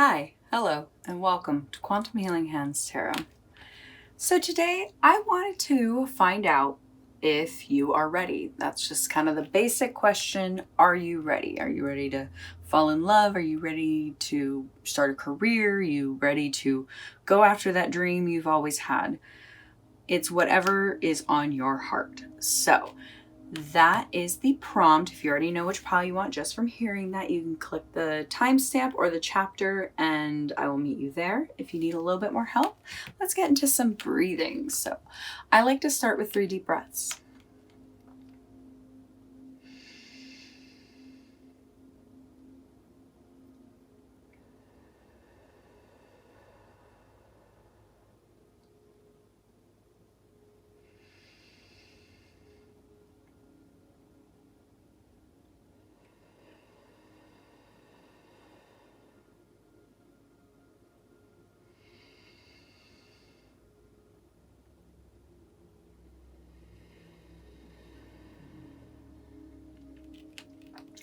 Hi, hello, and welcome to Quantum Healing Hands Tarot. So today I wanted to find out if you are ready. That's just kind of the basic question. Are you ready? Are you ready to fall in love? Are you ready to start a career? Are you ready to go after that dream you've always had? It's whatever is on your heart. So that is the prompt. If you already know which pile you want just from hearing that, you can click the timestamp or the chapter and I will meet you there. If you need a little bit more help, let's get into some breathing. So I like to start with 3 deep breaths.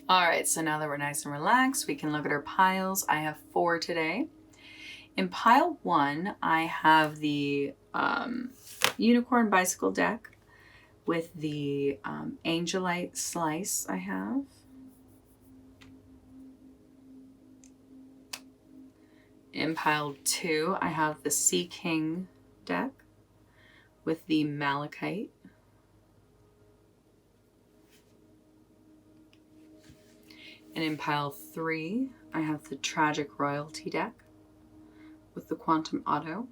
All right, so now that we're nice and relaxed, we can look at our piles. I have 4 today. In pile 1, I have the Unicorn Bicycle deck with the Angelite Slice I have. In pile 2, I have the Sea King deck with the Malachite. And in pile 3, I have the Tragic Royalty deck with the Quantum Auto.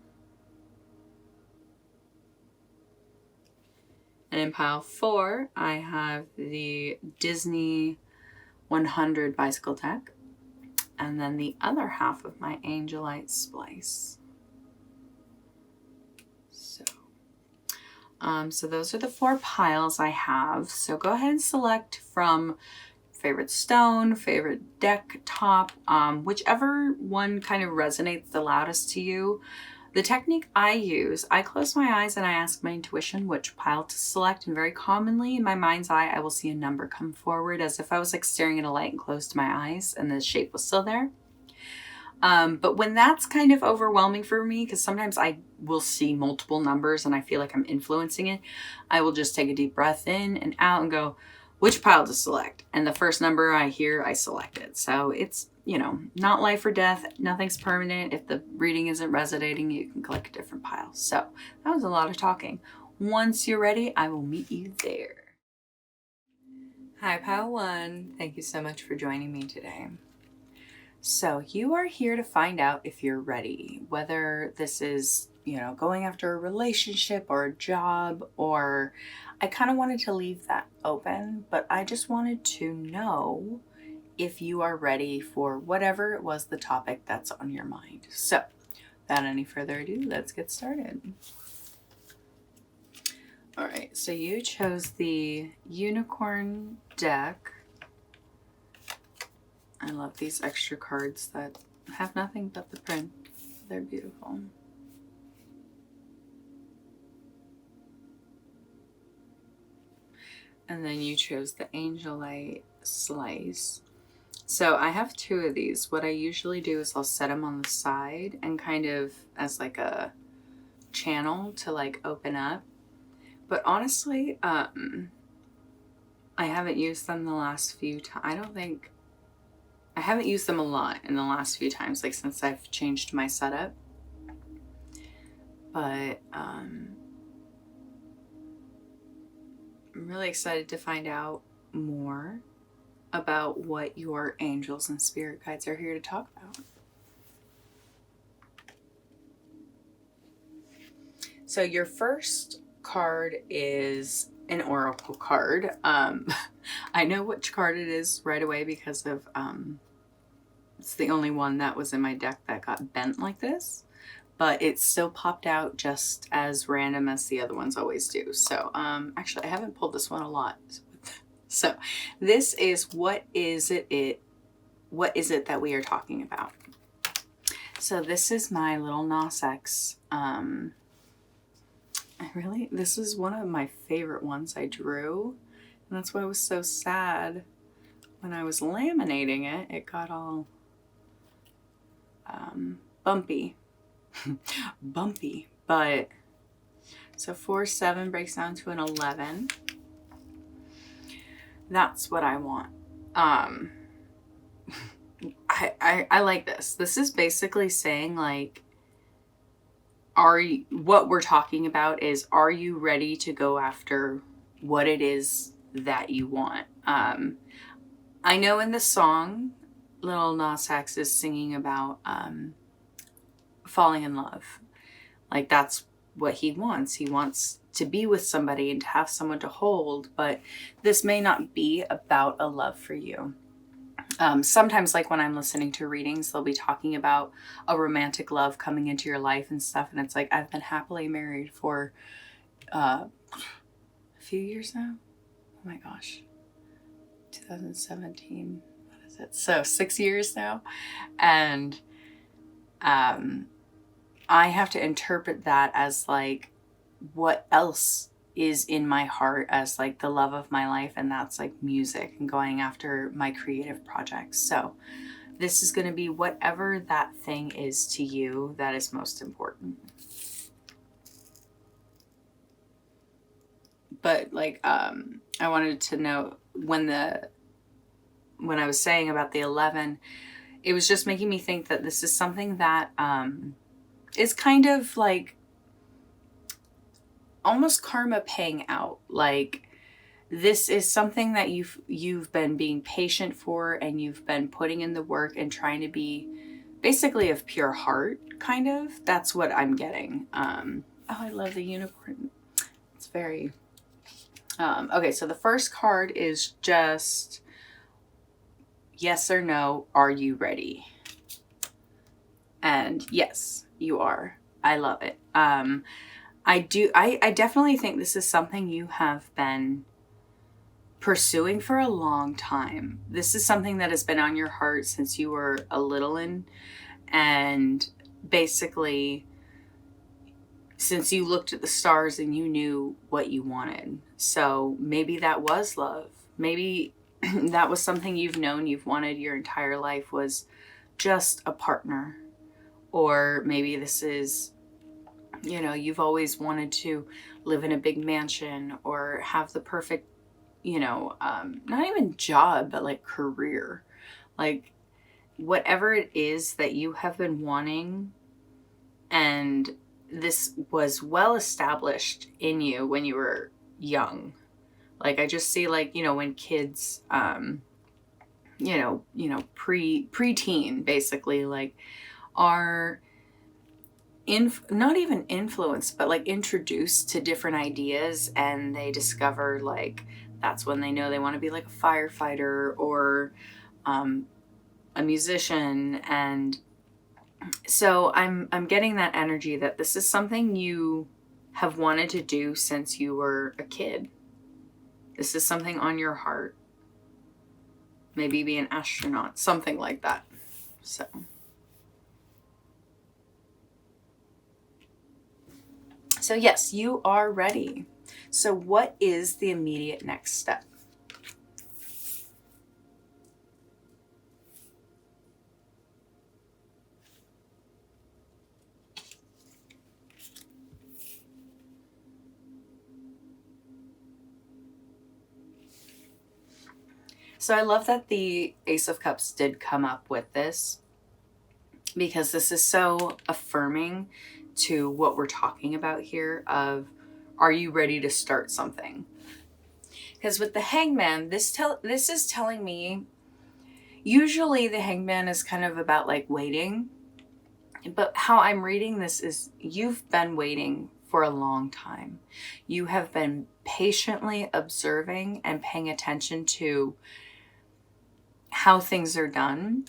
And in pile 4, I have the Disney 100 Bicycle deck. And then the other half of my Angelite Slice. So those are the 4 piles I have. So go ahead and select from favorite stone, favorite deck top, whichever one kind of resonates the loudest to you. The technique I use, I close my eyes and I ask my intuition which pile to select, and very commonly in my mind's eye I will see a number come forward as if I was like staring at a light and closed my eyes and the shape was still there. But when that's kind of overwhelming for me, because sometimes I will see multiple numbers and I feel like I'm influencing it, I will just take a deep breath in and out and go, which pile to select? And the first number I hear, I select it. So it's, not life or death. Nothing's permanent. If the reading isn't resonating, you can click a different pile. So that was a lot of talking. Once you're ready, I will meet you there. Hi, pile 1. Thank you so much for joining me today. So you are here to find out if you're ready, whether this is, going after a relationship or a job, or I kind of wanted to leave that open, but I just wanted to know if you are ready for whatever it was the topic that's on your mind. So without any further ado, let's get started. All right, so you chose the Unicorn deck. I love these extra cards that have nothing but the print. They're beautiful. And then you chose the Angelite Slice. So I have 2 of these. What I usually do is I'll set them on the side and kind of as like a channel to like open up. But honestly, I haven't used them the last few times. I haven't used them a lot in the last few times, like since I've changed my setup. But I'm really excited to find out more about what your angels and spirit guides are here to talk about. So your first card is an oracle card. I know which card it is right away because of it's the only one that was in my deck that got bent like this, but it still popped out just as random as the other ones always do. So actually I haven't pulled this one a lot. So this is what is it that we are talking about? So this is my little Nas X. This is one of my favorite ones I drew. And that's why I was so sad when I was laminating it. It got all bumpy. Bumpy, but so 4, 7 breaks down to an 11. That's what I want. I like this. This is basically saying like, what we're talking about is, are you ready to go after what it is that you want? I know in the song, Lil Nas X is singing about falling in love. Like that's what he wants. He wants to be with somebody and to have someone to hold, but this may not be about a love for you. Sometimes like when I'm listening to readings, they'll be talking about a romantic love coming into your life and stuff. And it's like, I've been happily married for a few years now. Oh my gosh. 2017. What is it? So 6 years now. And I have to interpret that as like what else is in my heart as like the love of my life, and that's like music and going after my creative projects. So this is going to be whatever that thing is to you that is most important. But like I wanted to know when I was saying about the 11, it was just making me think that this is something that is kind of like almost karma paying out. Like this is something that you've been being patient for, and you've been putting in the work and trying to be basically of pure heart, kind of. That's what I'm getting. Oh, I love the unicorn. It's very okay. So the first card is just yes or no, are you ready? And yes, you are. I love it. I definitely think this is something you have been pursuing for a long time. This is something that has been on your heart since you were a littlein, and basically since you looked at the stars and you knew what you wanted. So maybe that was love. Maybe that was something you've known you've wanted your entire life, was just a partner. Or maybe this is, you know, you've always wanted to live in a big mansion or have the perfect, you know, not even job, but like career. Like whatever it is that you have been wanting, and this was well established in you when you were young. Like I just see like, you know, when kids, you know, preteen basically, like are not even influenced, but like introduced to different ideas, and they discover like that's when they know they want to be like a firefighter or a musician. And so I'm getting that energy that this is something you have wanted to do since you were a kid. This is something on your heart. Maybe be an astronaut, something like that. So yes, you are ready. So what is the immediate next step? So I love that the Ace of Cups did come up with this, because this is so affirming to what we're talking about here of, are you ready to start something? Because with the Hangman, this is telling me, usually the Hangman is kind of about like waiting, but how I'm reading this is you've been waiting for a long time. You have been patiently observing and paying attention to how things are done.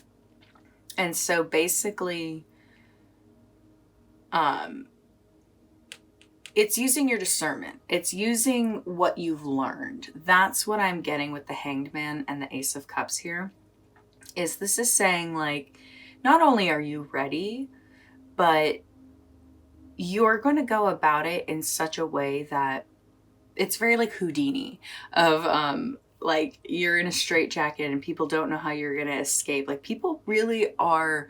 And so basically, it's using your discernment. It's using what you've learned. That's what I'm getting with the Hanged Man and the Ace of Cups here. Is this is saying like, not only are you ready, but you're going to go about it in such a way that it's very like Houdini of like you're in a straitjacket and people don't know how you're going to escape. Like people really are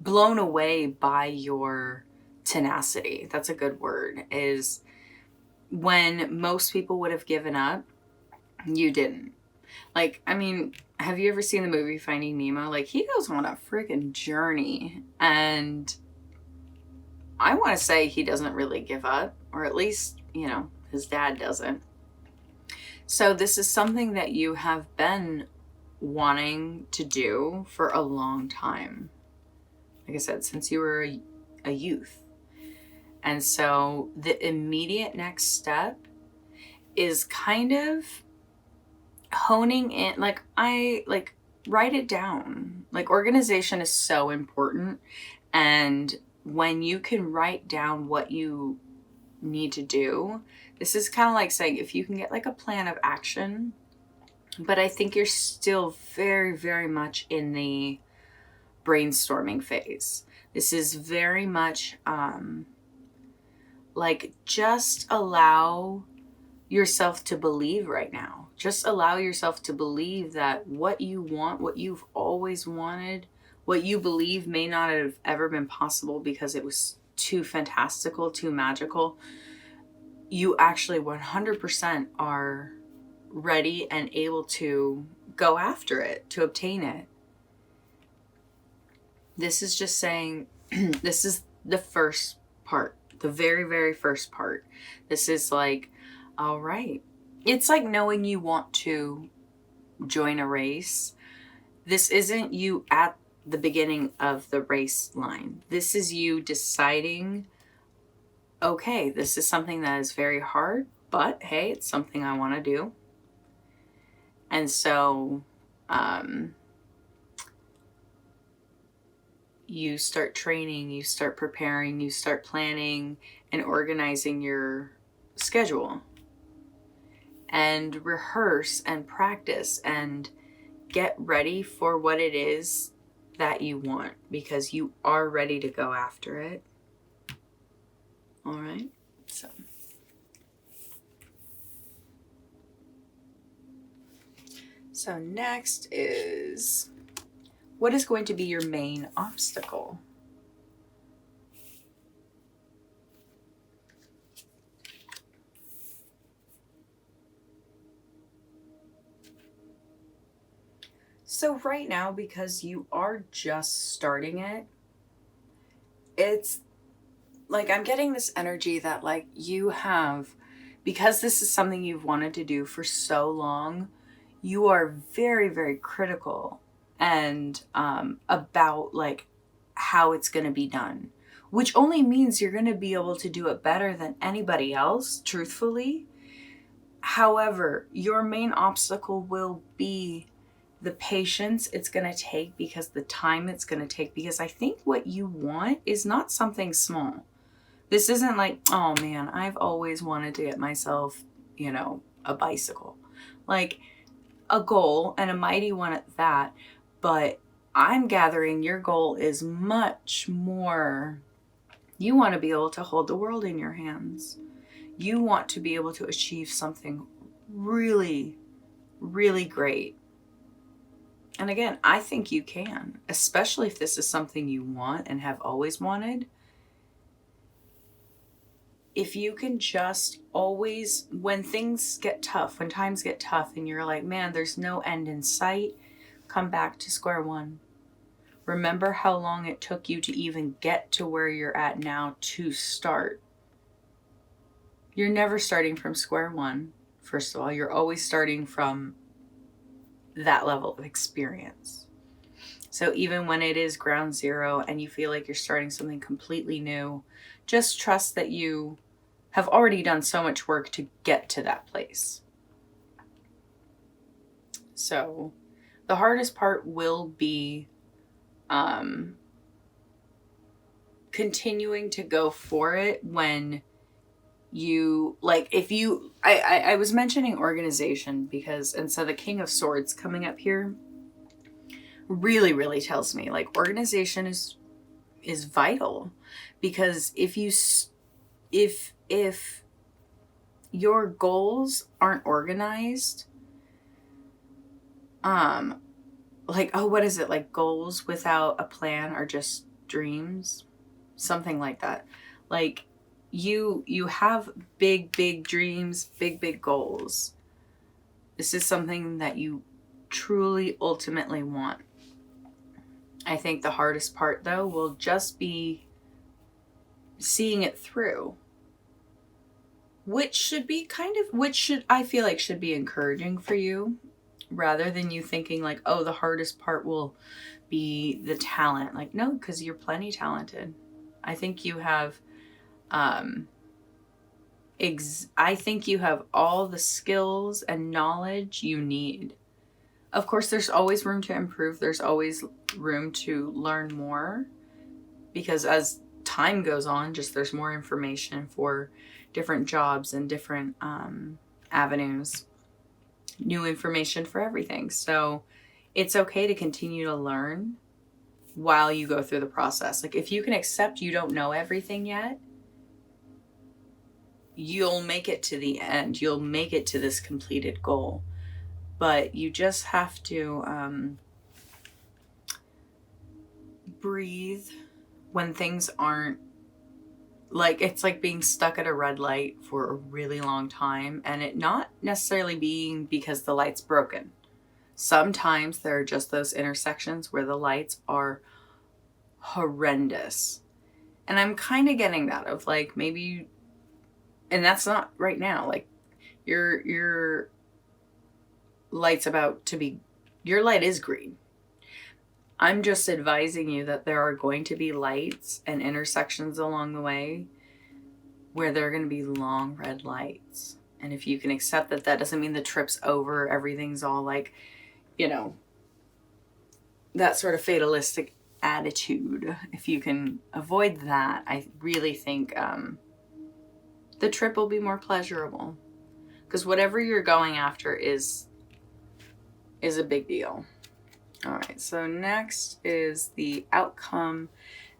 blown away by your tenacity. That's a good word. Is when most people would have given up, you didn't. Like, I mean, have you ever seen the movie Finding Nemo? Like, he goes on a freaking journey, and I want to say he doesn't really give up, or at least, you know, his dad doesn't. So this is something that you have been wanting to do for a long time. Like I said, since you were a youth. And so the immediate next step is kind of honing in, like write it down. Like, organization is so important. And when you can write down what you need to do, this is kind of like saying, if you can get like a plan of action, but I think you're still very, very much in the brainstorming phase. This is very much like, just allow yourself to believe right now. Just allow yourself to believe that what you want, what you've always wanted, what you believe may not have ever been possible because it was too fantastical, too magical, you actually 100% are ready and able to go after it, to obtain it. This is just saying, this is the first part, the very, very first part. This is like, all right. It's like knowing you want to join a race. This isn't you at the beginning of the race line. This is you deciding, okay, this is something that is very hard, but hey, it's something I want to do. And so you start training, you start preparing, you start planning and organizing your schedule, and rehearse and practice and get ready for what it is that you want, because you are ready to go after it. All right. So next is, what is going to be your main obstacle? So right now, because you are just starting it, it's like, I'm getting this energy that like you have, because this is something you've wanted to do for so long, you are very, very critical and about like how it's going to be done, which only means you're going to be able to do it better than anybody else, truthfully. However, your main obstacle will be the patience it's going to take, because the time it's going to take, because I think what you want is not something small. This isn't like, oh man, I've always wanted to get myself, you know, a bicycle. Like, a goal, and a mighty one at that. But I'm gathering your goal is much more, you want to be able to hold the world in your hands. You want to be able to achieve something really, really great. And again, I think you can, especially if this is something you want and have always wanted. If you can just always, when things get tough, when times get tough and you're like, man, there's no end in sight, come back to square one. Remember how long it took you to even get to where you're at now to start. You're never starting from square one, first of all. You're always starting from that level of experience. So even when it is ground zero and you feel like you're starting something completely new, just trust that you have already done so much work to get to that place. So the hardest part will be continuing to go for it when you, like, if you, I was mentioning organization because, and so the King of Swords coming up here really, really tells me like organization is vital, because if your goals aren't organized, like, oh, what is it? Like, goals without a plan are just dreams, something like that. Like you have big dreams, big goals. This is something that you truly ultimately want. I think the hardest part though will just be seeing it through, which I feel like should be encouraging for you, rather than you thinking like, oh, the hardest part will be the talent. Like, no, because you're plenty talented. I think you have I think you have all the skills and knowledge you need. Of course, there's always room to improve. There's always room to learn more, because as time goes on, just there's more information for different jobs and different avenues, new information for everything. So it's okay to continue to learn while you go through the process. Like, if you can accept you don't know everything yet, you'll make it to the end. You'll make it to this completed goal. But you just have to breathe when things aren't, like, it's like being stuck at a red light for a really long time, and it not necessarily being because the light's broken. Sometimes there are just those intersections where the lights are horrendous. And I'm kind of getting that of like, maybe, and that's not right now, like your light's about to be, your light is green. I'm just advising you that there are going to be lights and intersections along the way where there are going to be long red lights. And if you can accept that, that doesn't mean the trip's over, everything's all like, you know, that sort of fatalistic attitude. If you can avoid that, I really think the trip will be more pleasurable. Because whatever you're going after is a big deal. All right, so next is the outcome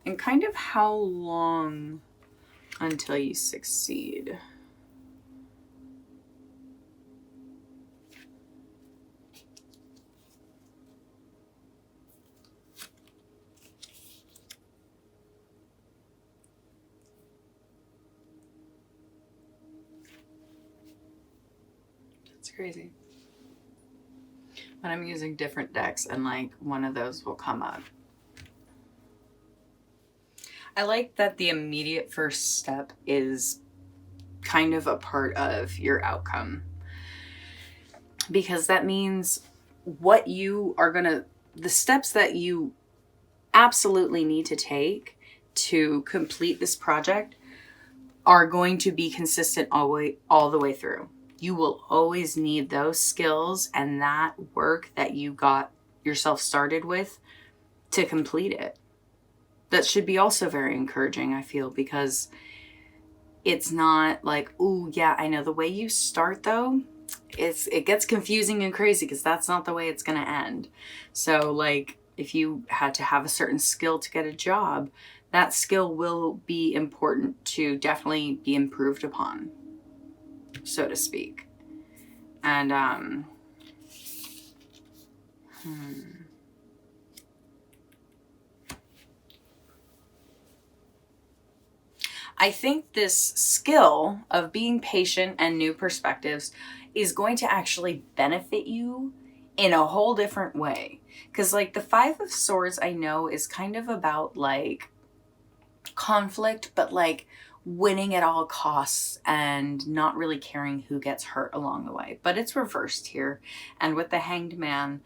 and kind of how long until you succeed. That's crazy. When I'm using different decks and like one of those will come up. I like that the immediate first step is kind of a part of your outcome, because that means what you are the steps that you absolutely need to take to complete this project are going to be consistent all the way through. You will always need those skills and that work that you got yourself started with to complete it. That should be also very encouraging, I feel, because it's not like, oh yeah, I know. The way you start though, it gets confusing and crazy because that's not the way it's going to end. So like, if you had to have a certain skill to get a job, that skill will be important to definitely be improved upon, so to speak. And I think this skill of being patient and new perspectives is going to actually benefit you in a whole different way. Because like the Five of Swords, I know, is kind of about like conflict, but like winning at all costs and not really caring who gets hurt along the way. But it's reversed here. And with the Hanged Man,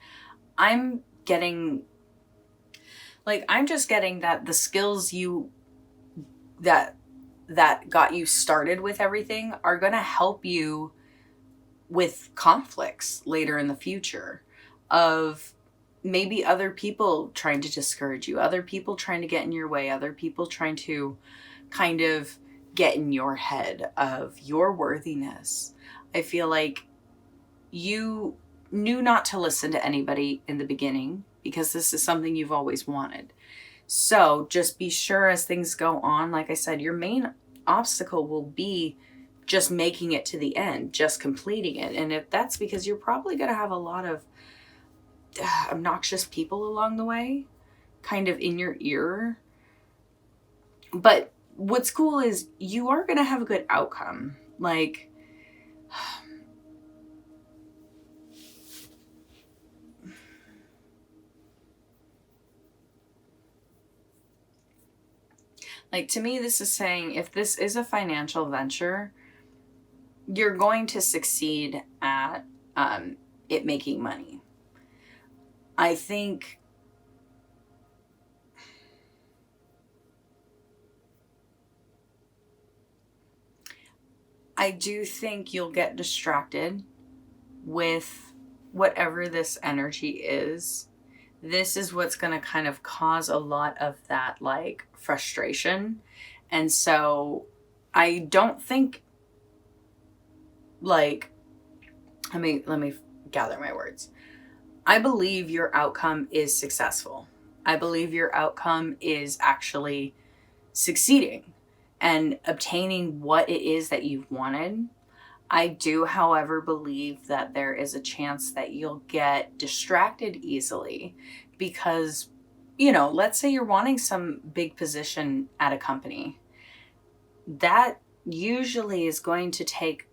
I'm just getting that the skills that got you started with everything are going to help you with conflicts later in the future, of maybe other people trying to discourage you, other people trying to get in your way, other people trying to kind of get in your head of your worthiness. I feel like you knew not to listen to anybody in the beginning because this is something you've always wanted. So just be sure as things go on, like I said, your main obstacle will be just making it to the end, just completing it. And if that's because you're probably going to have a lot of obnoxious people along the way, kind of in your ear, But what's cool is you are going to have a good outcome. Like, to me, this is saying if this is a financial venture, you're going to succeed at it making money. I think I do think you'll get distracted with whatever this energy is. This is what's going to kind of cause a lot of that like frustration. And so I don't think like let me gather my words. I believe your outcome is successful. I believe your outcome is actually succeeding and obtaining what it is that you've wanted. I do, however, believe that there is a chance that you'll get distracted easily because, let's say you're wanting some big position at a company. That usually is going to take,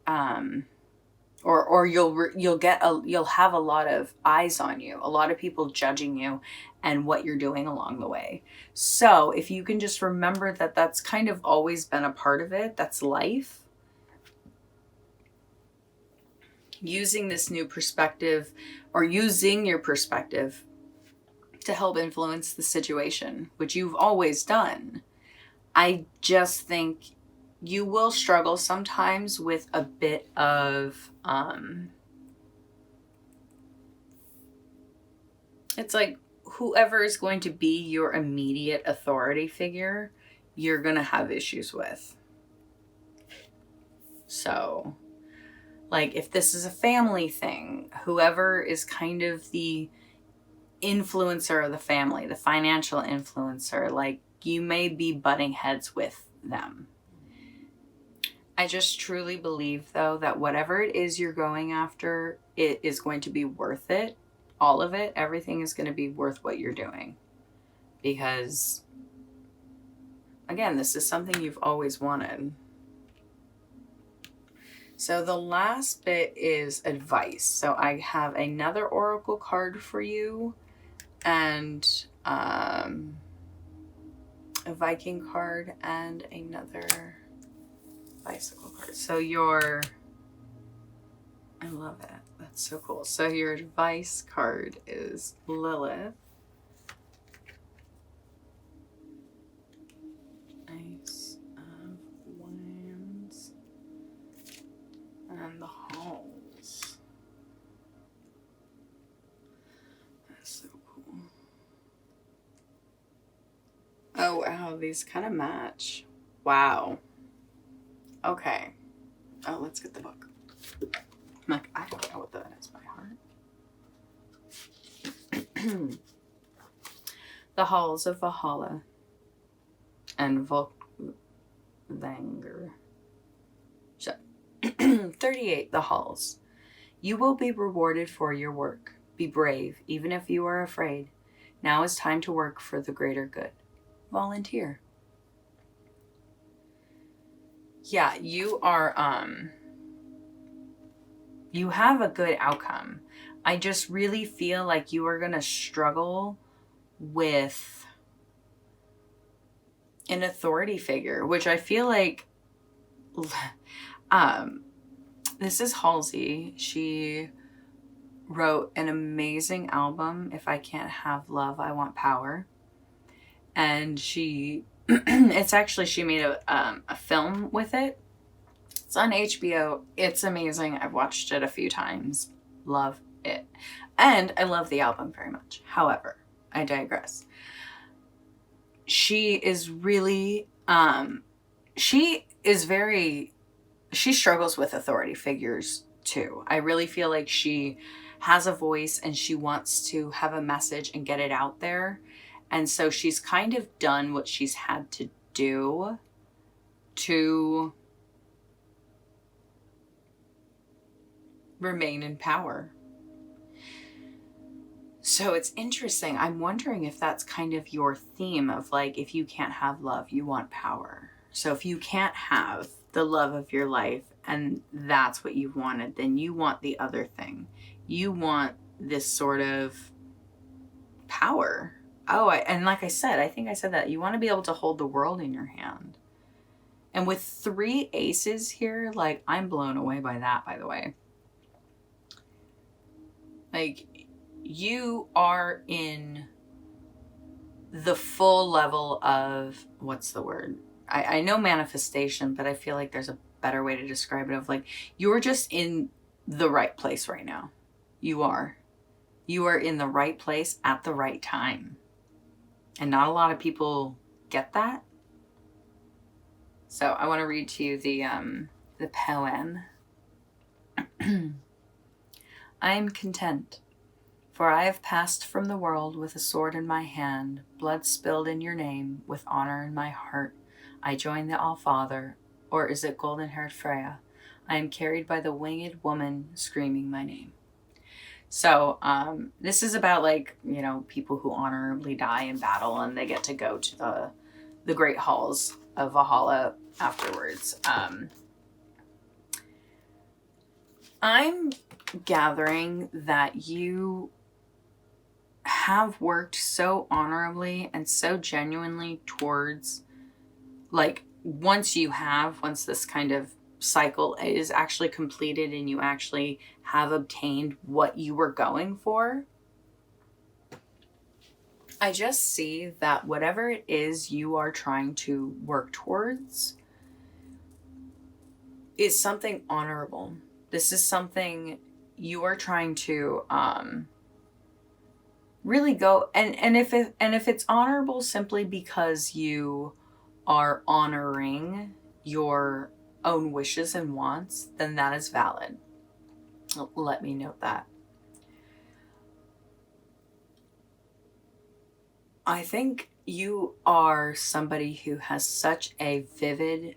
or you'll have a lot of eyes on you, a lot of people judging you and what you're doing along the way. So if you can just remember that that's kind of always been a part of it, that's life. Using this new perspective or using your perspective to help influence the situation, which you've always done. I just think you will struggle sometimes with a bit of, it's like whoever is going to be your immediate authority figure, you're going to have issues with. So, like if this is a family thing, whoever is kind of the influencer of the family, the financial influencer, like you may be butting heads with them. I just truly believe though that whatever it is you're going after, it is going to be worth it. All of it, everything is going to be worth what you're doing. Because again, this is something you've always wanted. So the last bit is advice. So I have another oracle card for you and a Viking card and another bicycle card. So I love it. That's so cool. So your advice card is Lilith. Ace of Wands. And the Halls. That's so cool. Oh, wow. These kind of match. Wow. Okay. Oh, let's get the book. I'm like, I don't know what that is by heart. The Halls of Valhalla and Volkvanger. 38. The Halls. You will be rewarded for your work. Be brave, even if you are afraid. Now is time to work for the greater good. Volunteer. Yeah, you are, you have a good outcome. I just really feel like you are going to struggle with an authority figure, which I feel like, this is Halsey. She wrote an amazing album, If I Can't Have Love, I Want Power. And she made a film with it. It's on HBO. It's amazing. I've watched it a few times. Love it. And I love the album very much. However, I digress. She is really, she struggles with authority figures too. I really feel like she has a voice and she wants to have a message and get it out there. And so she's kind of done what she's had to do to remain in power. So it's interesting. I'm wondering if that's kind of your theme of like, if you can't have love, you want power. So if you can't have the love of your life and that's what you wanted, then you want the other thing. You want this sort of power. Oh, and like I said, I think I said that you want to be able to hold the world in your hand. And with 3 aces here, like, I'm blown away by that, by the way. Like, you are in the full level of, what's the word? I know manifestation, but I feel like there's a better way to describe it, of like, you're just in the right place right now. You are. You are in the right place at the right time. And not a lot of people get that. So I want to read to you the poem. I am content, for I have passed from the world with a sword in my hand, blood spilled in your name, with honor in my heart. I join the All-Father, or is it golden-haired Freya? I am carried by the winged woman screaming my name. So this is about, like, you know, people who honorably die in battle and they get to go to the great halls of Valhalla afterwards. I'm gathering that you have worked so honorably and so genuinely towards, like, once this kind of cycle is actually completed and you actually have obtained what you were going for, I just see that whatever it is you are trying to work towards is something honorable. This is something you are trying to really go, and if it's honorable simply because you are honoring your own wishes and wants, then that is valid. Let me note that. I think you are somebody who has such a vivid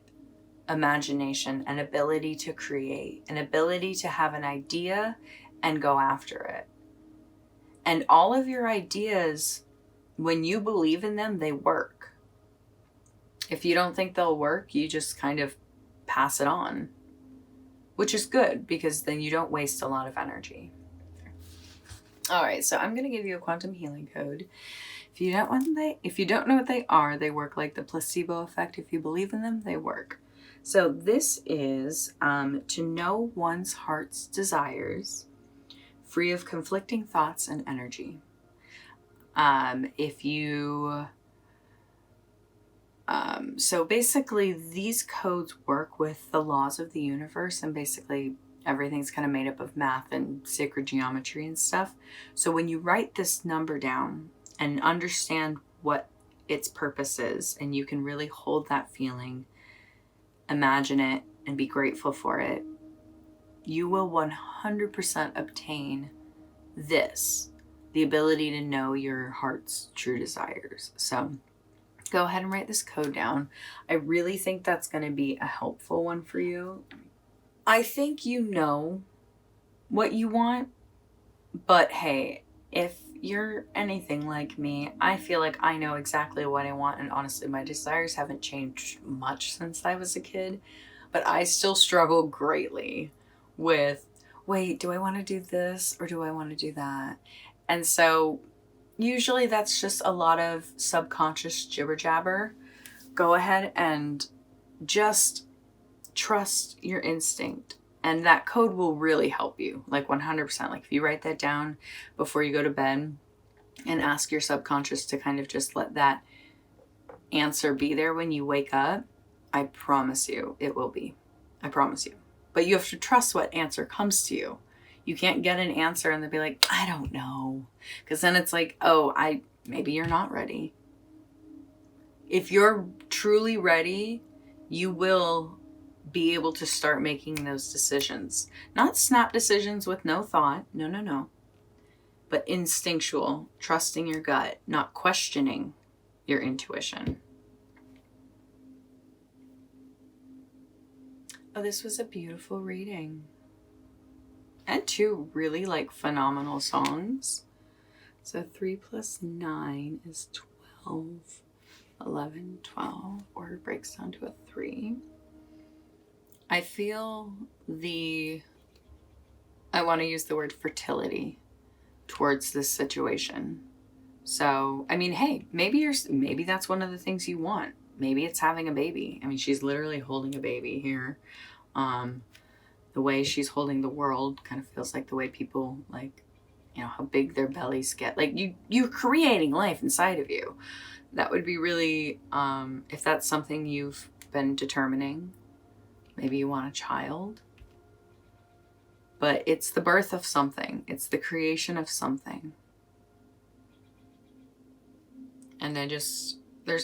imagination, an ability to create, an ability to have an idea and go after it. And all of your ideas, when you believe in them, they work. If you don't think they'll work, you just kind of pass it on, which is good because then you don't waste a lot of energy. All right, so I'm going to give you a quantum healing code. If you don't know what they are, they work like the placebo effect. If you believe in them, they work. So this is to know one's heart's desires, free of conflicting thoughts and energy. So basically these codes work with the laws of the universe, and basically everything's kind of made up of math and sacred geometry and stuff. So when you write this number down and understand what its purpose is, and you can really hold that feeling, imagine it, and be grateful for it, you will 100% obtain this, the ability to know your heart's true desires. So go ahead and write this code down. I really think that's going to be a helpful one for you. I think you know what you want, but hey, if you're anything like me, I feel like I know exactly what I want, and honestly, my desires haven't changed much since I was a kid, but I still struggle greatly with, wait, do I want to do this or do I want to do that? And so usually that's just a lot of subconscious jibber jabber. Go ahead and just trust your instinct. And that code will really help you, like 100%. Like if you write that down before you go to bed and ask your subconscious to kind of just let that answer be there when you wake up, I promise you it will be. I promise you. But you have to trust what answer comes to you. You can't get an answer and then be like, I don't know. Because then it's like, oh, maybe you're not ready. If you're truly ready, you will be able to start making those decisions. Not snap decisions with no thought. No. But instinctual, trusting your gut, not questioning your intuition. Oh, this was a beautiful reading. And 2 really phenomenal songs. So 3 plus 9 is 12. 11, 12, or it breaks down to a 3. I feel I want to use the word fertility towards this situation. So, I mean, hey, maybe that's one of the things you want. Maybe it's having a baby. I mean, she's literally holding a baby here. The way she's holding the world kind of feels like the way people, like, you know, how big their bellies get. Like, you're creating life inside of you. That would be really, if that's something you've been determining, maybe you want a child. But it's the birth of something. It's the creation of something. And there's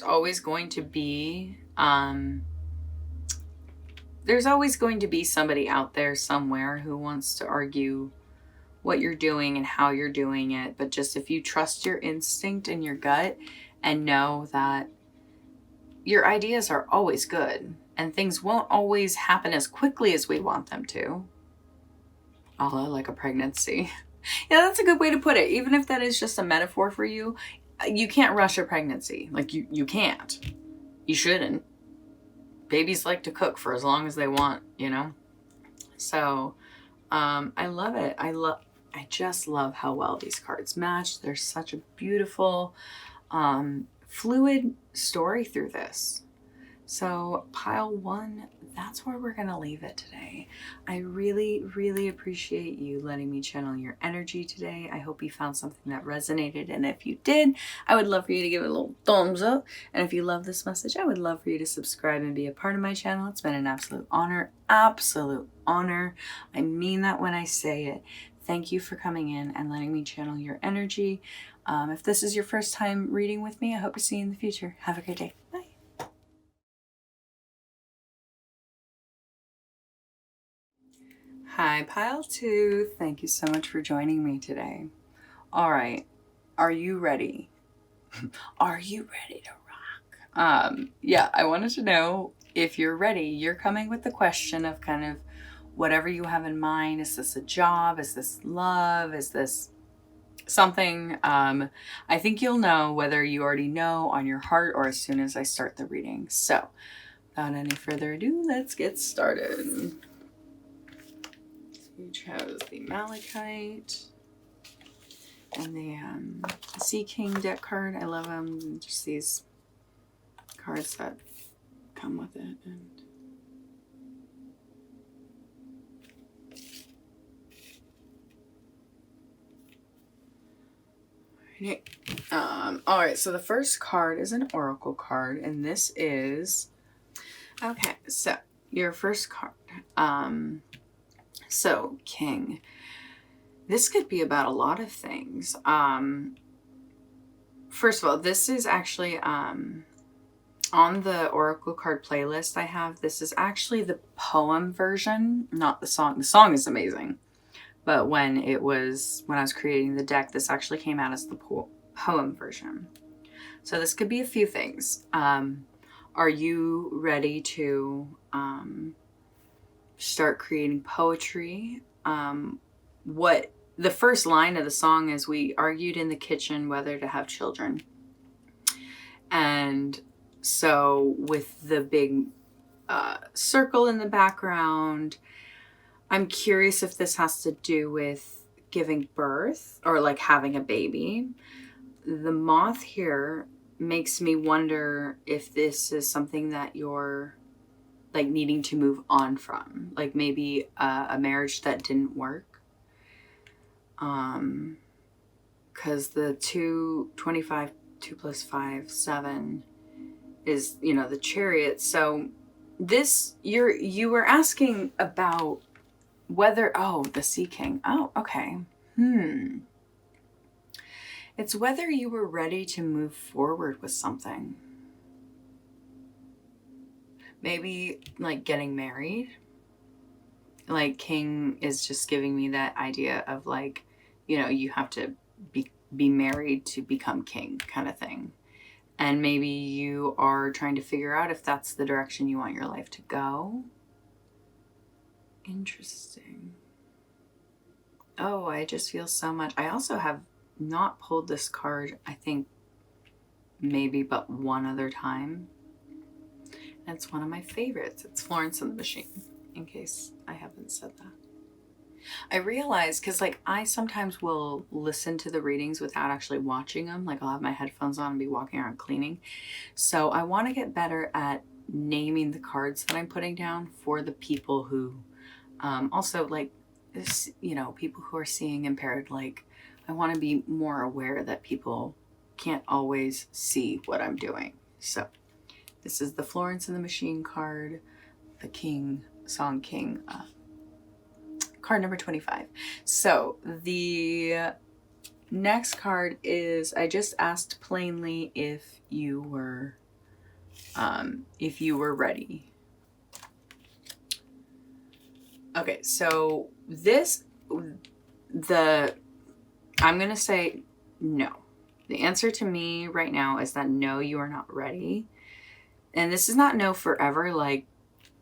always going to be somebody out there somewhere who wants to argue what you're doing and how you're doing it. But just if you trust your instinct and your gut and know that your ideas are always good and things won't always happen as quickly as we want them to. Although, like a pregnancy. Yeah, that's a good way to put it. Even if that is just a metaphor for you, you can't rush a pregnancy. Like, you can't. You shouldn't. Babies like to cook for as long as they want, you know? So, I love it. I just love how well these cards match. There's such a beautiful, fluid story through this. So pile 1, that's where we're going to leave it today. I really, really appreciate you letting me channel your energy today. I hope you found something that resonated. And if you did, I would love for you to give it a little thumbs up. And if you love this message, I would love for you to subscribe and be a part of my channel. It's been an absolute honor. Absolute honor. I mean that when I say it. Thank you for coming in and letting me channel your energy. If this is your first time reading with me, I hope to see you in the future. Have a great day. Bye. Hi, Pile 2. Thank you so much for joining me today. All right. Are you ready? Are you ready to rock? Yeah, I wanted to know if you're ready. You're coming with the question of kind of whatever you have in mind. Is this a job? Is this love? Is this something? I think you'll know whether you already know on your heart or as soon as I start the reading. So without any further ado, let's get started. We chose the Malachite and the Sea King deck card. I love them. Just these cards that come with it. And all right, so the first card is an oracle card, and this is okay. So your first card. So, King, this could be about a lot of things. First of all, this is actually on the Oracle card playlist I have. This is actually the poem version, not the song. The song is amazing. But when I was creating the deck, this actually came out as the poem version. So this could be a few things. Are you ready to start creating poetry? What the first line of the song is, we argued in the kitchen whether to have children. And so with the big circle in the background, I'm curious if this has to do with giving birth or like having a baby. The moth here makes me wonder if this is something that you're like needing to move on from, like maybe a marriage that didn't work. Because the 25, 2 plus 5, 7 is, you know, the Chariot. So this, you were asking about whether, the Sea King. Oh, okay. It's whether you were ready to move forward with something. Maybe like getting married. Like King is just giving me that idea of like, you know, you have to be married to become king kind of thing. And maybe you are trying to figure out if that's the direction you want your life to go. Interesting. Oh, I just feel so much. I also have not pulled this card, I think maybe but one other time. And it's one of my favorites. It's Florence and the Machine, in case I haven't said that. I realize, because like I sometimes will listen to the readings without actually watching them. Like I'll have my headphones on and be walking around cleaning. So I want to get better at naming the cards that I'm putting down for the people who also like, you know, people who are seeing impaired. Like I want to be more aware that people can't always see what I'm doing. So this is the Florence and the Machine card, the King, Song King, card number 25. So the next card is, I just asked plainly if you were ready. Okay, so I'm gonna say no. The answer to me right now is that no, you are not ready. And this is not no forever, like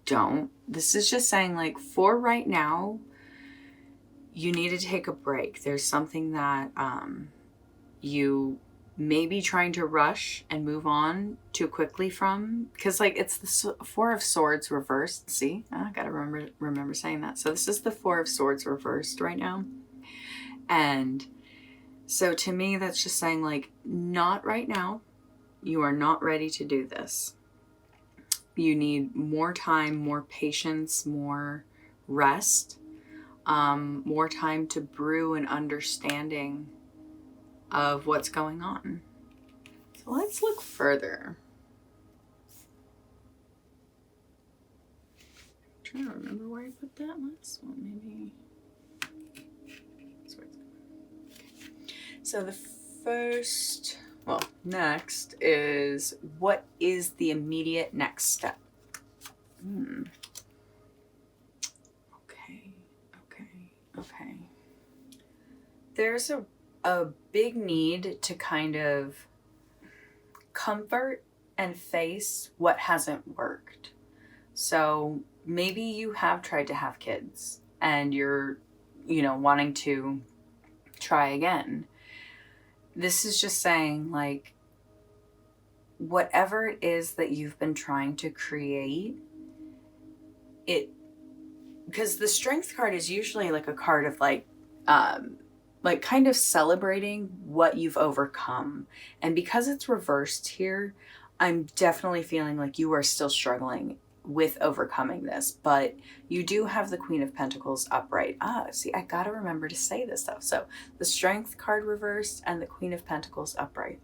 don't. This is just saying like for right now, you need to take a break. There's something that you may be trying to rush and move on too quickly from, because like it's the Four of Swords reversed. See, I gotta remember saying that. So this is the Four of Swords reversed right now. And so to me, that's just saying like, not right now. You are not ready to do this. You need more time, more patience, more rest, more time to brew an understanding of what's going on. So let's look further. I'm trying to remember where I put that last one, maybe. So the first, next is, what is the immediate next step? Okay. There's a big need to kind of comfort and face what hasn't worked. So maybe you have tried to have kids and you're, wanting to try again. This is just saying like, whatever it is that you've been trying to create, because the Strength card is usually like a card of like kind of celebrating what you've overcome. And because it's reversed here, I'm definitely feeling like you are still struggling with overcoming this, but you do have the Queen of Pentacles upright. See, I gotta remember to say this stuff. So the Strength card reversed and the Queen of Pentacles upright.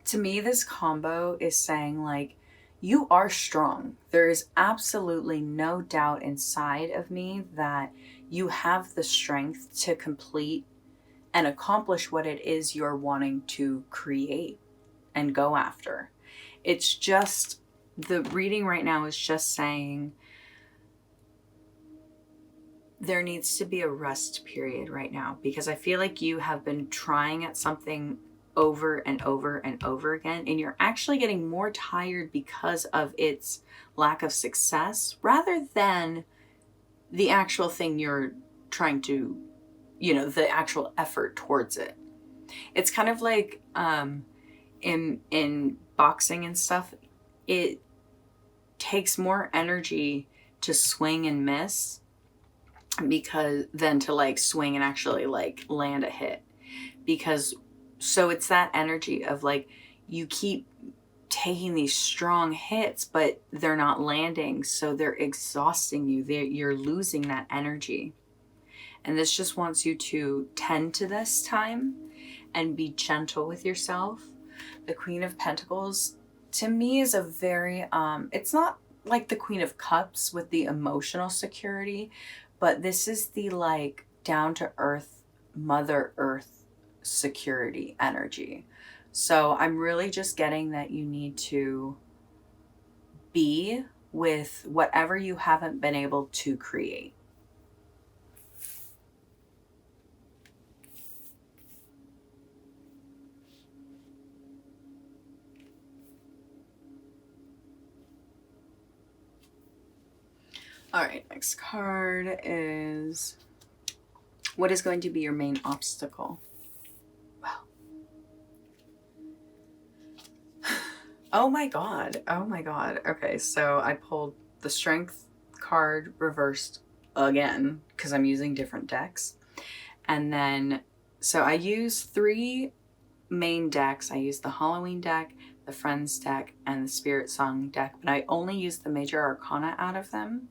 To me, this combo is saying like, you are strong. There is absolutely no doubt inside of me that you have the strength to complete and accomplish what it is you're wanting to create and go after. It's just, the reading right now is just saying there needs to be a rest period right now, because I feel like you have been trying at something over and over and over again, and you're actually getting more tired because of its lack of success rather than the actual thing you're trying to, the actual effort towards it. It's kind of like in boxing and stuff, it takes more energy to swing and miss than to like swing and actually like land a hit, because so it's that energy of like, you keep taking these strong hits, but they're not landing. So they're exhausting you. You're losing that energy. And this just wants you to tend to this time and be gentle with yourself. The Queen of Pentacles to me is a very, it's not like the Queen of Cups with the emotional security, but this is the like down to earth, Mother Earth security energy. So I'm really just getting that you need to be with whatever you haven't been able to create. All right, next card is, what is going to be your main obstacle? Oh my God. Oh my God. Okay, so I pulled the Strength card reversed again because I'm using different decks. And then, so I use 3 main decks. I use the Halloween deck, the Friends deck, and the Spirit Song deck, but I only use the major arcana out of them.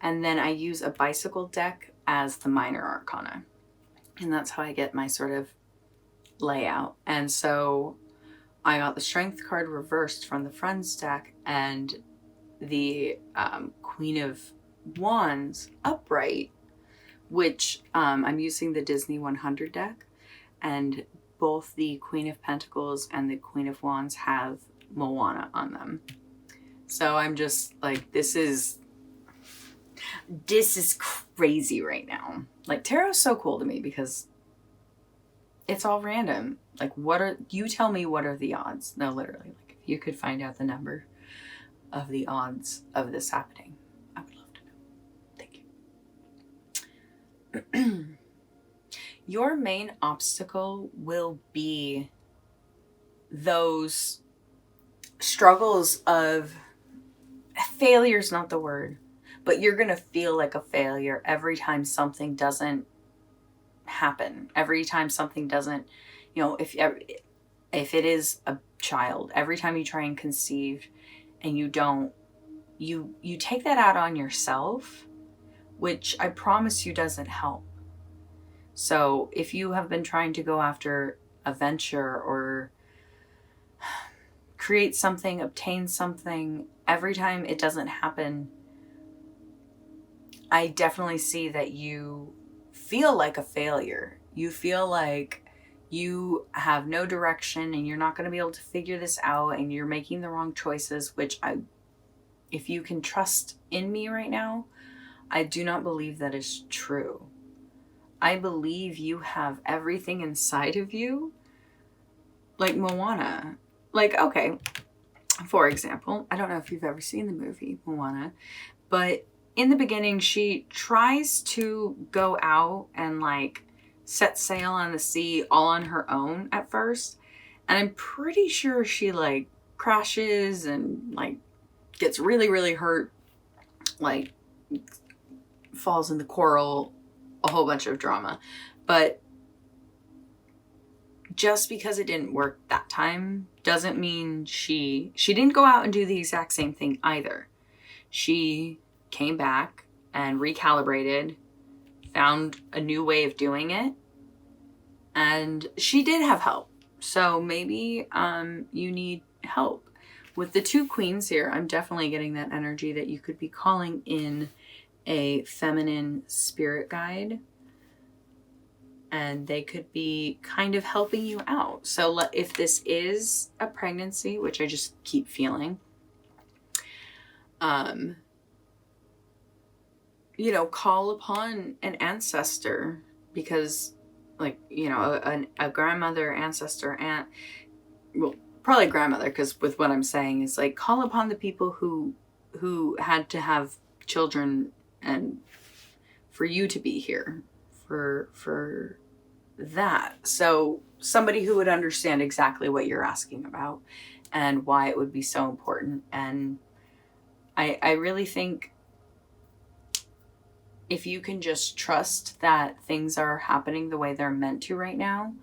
And then I use a bicycle deck as the minor arcana. And that's how I get my sort of layout. And so I got the Strength card reversed from the Friends deck and the Queen of Wands upright, which I'm using the Disney 100 deck. And both the Queen of Pentacles and the Queen of Wands have Moana on them. So I'm just like, this is crazy right now. Like, tarot's so cool to me because it's all random. Like, you tell me what are the odds? No, literally, like, if you could find out the number of the odds of this happening, I would love to know. Thank you. Your main obstacle will be those struggles of failure's not the word, but you're going to feel like a failure every time something doesn't happen. Every time something doesn't, if it is a child, every time you try and conceive and you don't, you take that out on yourself, which I promise you doesn't help. So if you have been trying to go after a venture or create something, obtain something, every time it doesn't happen, I definitely see that you feel like a failure. You feel like you have no direction and you're not going to be able to figure this out and you're making the wrong choices, which if you can trust in me right now, I do not believe that is true. I believe you have everything inside of you, like Moana. Like, okay, for example, I don't know if you've ever seen the movie Moana, but in the beginning, she tries to go out and like set sail on the sea all on her own at first. And I'm pretty sure she like crashes and like gets really, really hurt, like falls in the coral, a whole bunch of drama. But just because it didn't work that time doesn't mean she didn't go out and do the exact same thing either. She came back and recalibrated, found a new way of doing it, and she did have help. So maybe you need help. With the 2 queens here, I'm definitely getting that energy that you could be calling in a feminine spirit guide, and they could be kind of helping you out. So if this is a pregnancy, which I just keep feeling, call upon an ancestor, because like, a grandmother, ancestor, aunt, well, probably grandmother, because with what I'm saying is like, call upon the people who had to have children and for you to be here for that. So somebody who would understand exactly what you're asking about and why it would be so important. And I really think if you can just trust that things are happening the way they're meant to right now,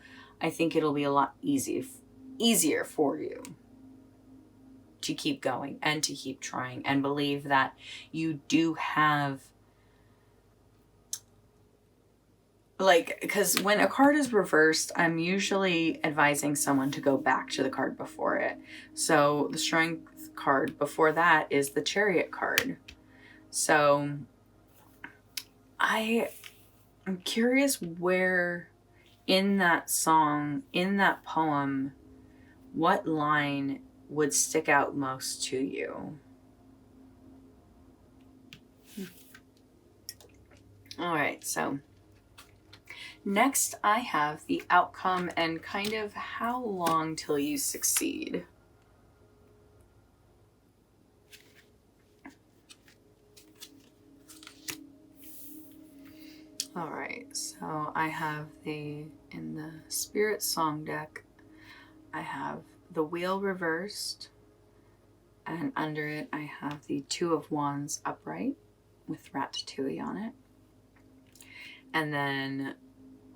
I think it'll be a lot easier for you to keep going and to keep trying and believe that you do have, like, because when a card is reversed, I'm usually advising someone to go back to the card before it. So the Strength card before that is the Chariot card. So I'm curious where in that song, in that poem, what line would stick out most to you? All right, so next I have the outcome and kind of how long till you succeed. All right, so I have in the Spirit Song deck, I have the Wheel reversed, And under it, I have the Two of Wands upright with Ratatouille on it. And then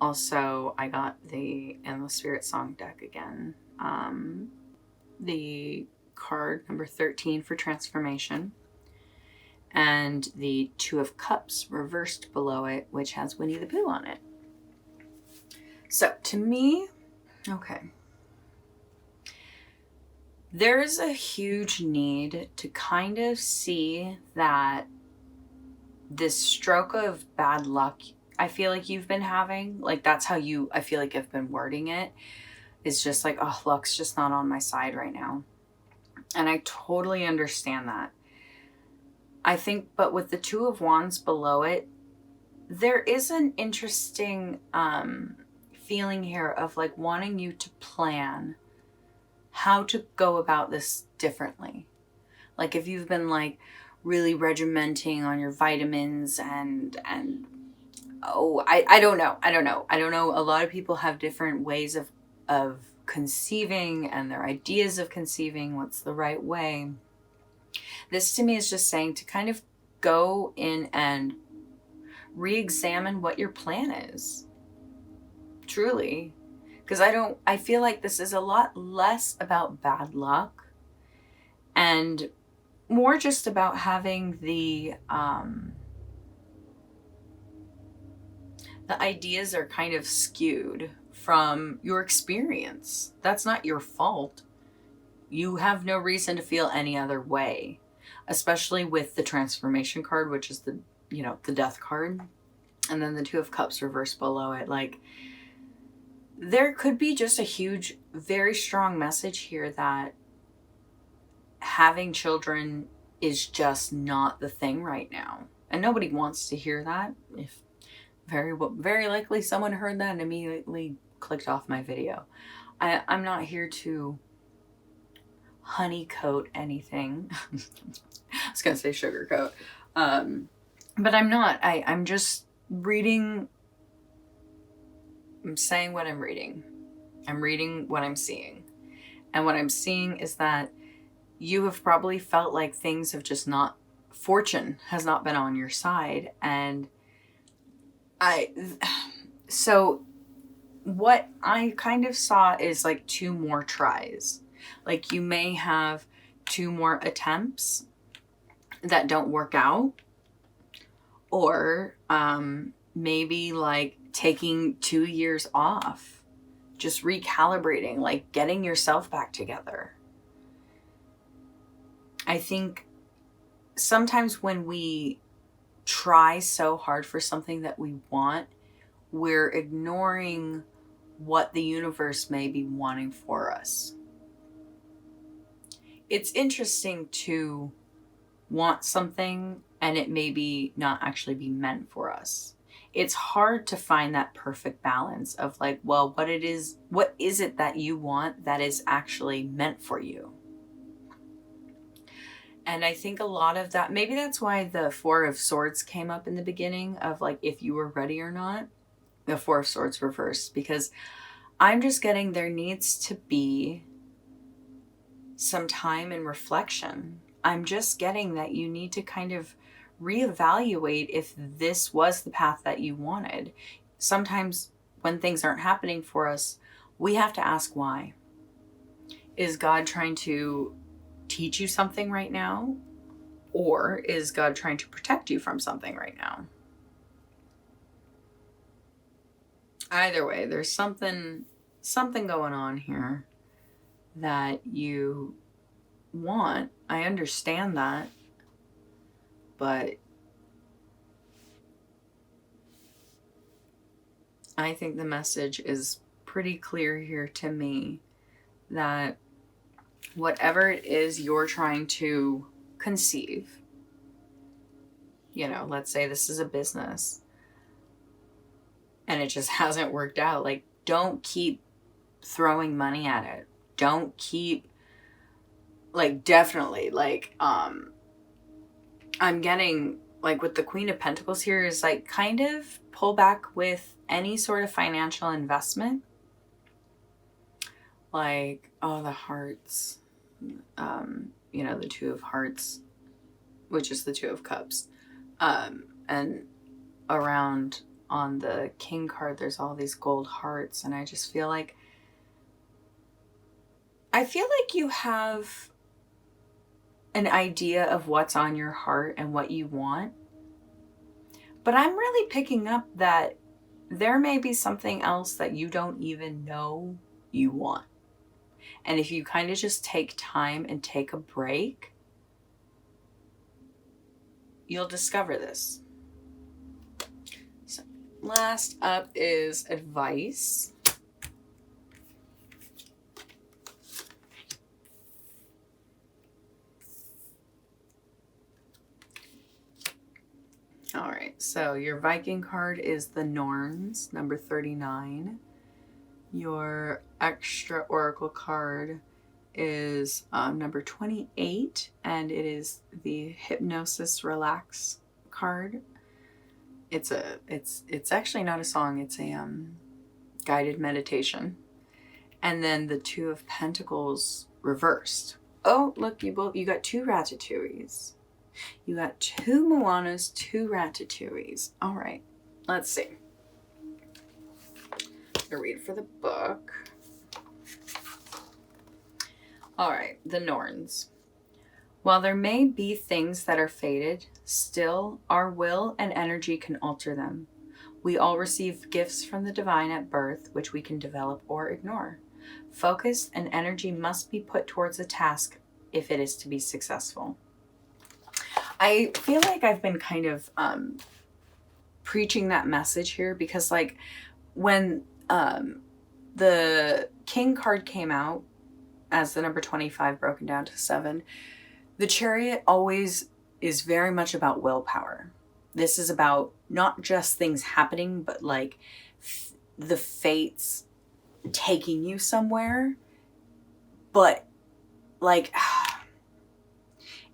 also I got the Endless Spirit Song deck again. The card number 13 for transformation. And the Two of Cups reversed below it, which has Winnie the Pooh on it. So to me, okay, there's a huge need to kind of see that this stroke of bad luck I feel like you've been having, like that's how I feel like I've been wording it. It's just like, oh, luck's just not on my side right now. And I totally understand that. I think, but with the Two of Wands below it, there is an interesting feeling here of like wanting you to plan how to go about this differently. Like if you've been like really regimenting on your vitamins and I don't know. A lot of people have different ways of conceiving and their ideas of conceiving what's the right way. This to me is just saying to kind of go in and re-examine what your plan is. Truly. Because I feel like this is a lot less about bad luck and more just about having the ideas are kind of skewed from your experience. That's not your fault. You have no reason to feel any other way, especially with the transformation card, which is the death card, and then the Two of Cups reversed below it. Like there could be just a huge, very strong message here that having children is just not the thing right now. And nobody wants to hear that. If very likely someone heard that and immediately clicked off my video. I'm not here to honeycoat anything. I was going to say sugarcoat. But I'm not. I'm just reading. I'm saying what I'm reading. I'm reading what I'm seeing. And what I'm seeing is that you have probably felt like things have just not, fortune has not been on your side. And so what I kind of saw is like 2 more tries. Like you may have 2 more attempts that don't work out, or maybe like taking 2 years off, just recalibrating, like getting yourself back together. I think sometimes when we try so hard for something that we want, we're ignoring what the universe may be wanting for us. It's interesting to want something and it maybe not actually be meant for us. It's hard to find that perfect balance of like, well, what is it that you want that is actually meant for you? And I think a lot of that, maybe that's why the Four of Swords came up in the beginning of like, if you were ready or not, the Four of Swords reversed, because I'm just getting there needs to be some time and reflection. I'm just getting that you need to kind of reevaluate if this was the path that you wanted. Sometimes when things aren't happening for us, we have to ask why. Is God trying to teach you something right now? Or is God trying to protect you from something right now? Either way, there's something going on here that you want. I understand that. But I think the message is pretty clear here to me that whatever it is you're trying to conceive, let's say this is a business and it just hasn't worked out. Like, don't keep throwing money at it. Don't keep, like, definitely, like, I'm getting, like, with the Queen of Pentacles here is, like, kind of pull back with any sort of financial investment. Like, oh, the hearts. you know, the Two of Hearts, which is the Two of Cups. And around on the King card, there's all these gold hearts. And I just feel like, you have an idea of what's on your heart and what you want. But I'm really picking up that there may be something else that you don't even know you want. And if you kind of just take time and take a break, you'll discover this. So last up is advice. All right, so your Viking card is the Norns, number 39. Your extra oracle card is number 28, and it is the Hypnosis Relax card. It's actually not a song, it's a guided meditation. And then the Two of Pentacles reversed. Oh, look, you got 2 Ratatouilles. You got 2 Moanas, 2 Ratatouilles. All right, let's see. I'll read for the book. All right, the Norns. While there may be things that are fated, still our will and energy can alter them. We all receive gifts from the divine at birth, which we can develop or ignore. Focus and energy must be put towards a task if it is to be successful. I feel like I've been kind of preaching that message here because, like, when the King card came out as the number 25 broken down to 7, the Chariot always is very much about willpower. This is about not just things happening, but like the fates taking you somewhere. But like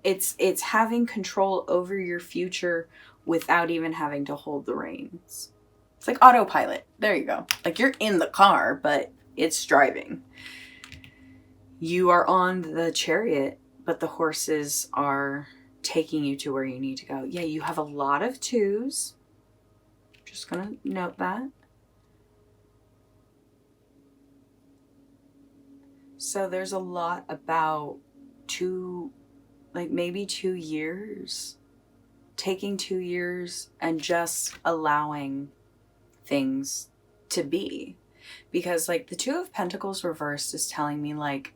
it's having control over your future without even having to hold the reins. It's like autopilot. There you go. Like you're in the car, but it's driving. You are on the chariot, but the horses are taking you to where you need to go. Yeah, you have a lot of 2s. Just gonna note that. So there's a lot about maybe 2 years. Taking 2 years and just allowing things to be. Because like the Two of Pentacles reversed is telling me like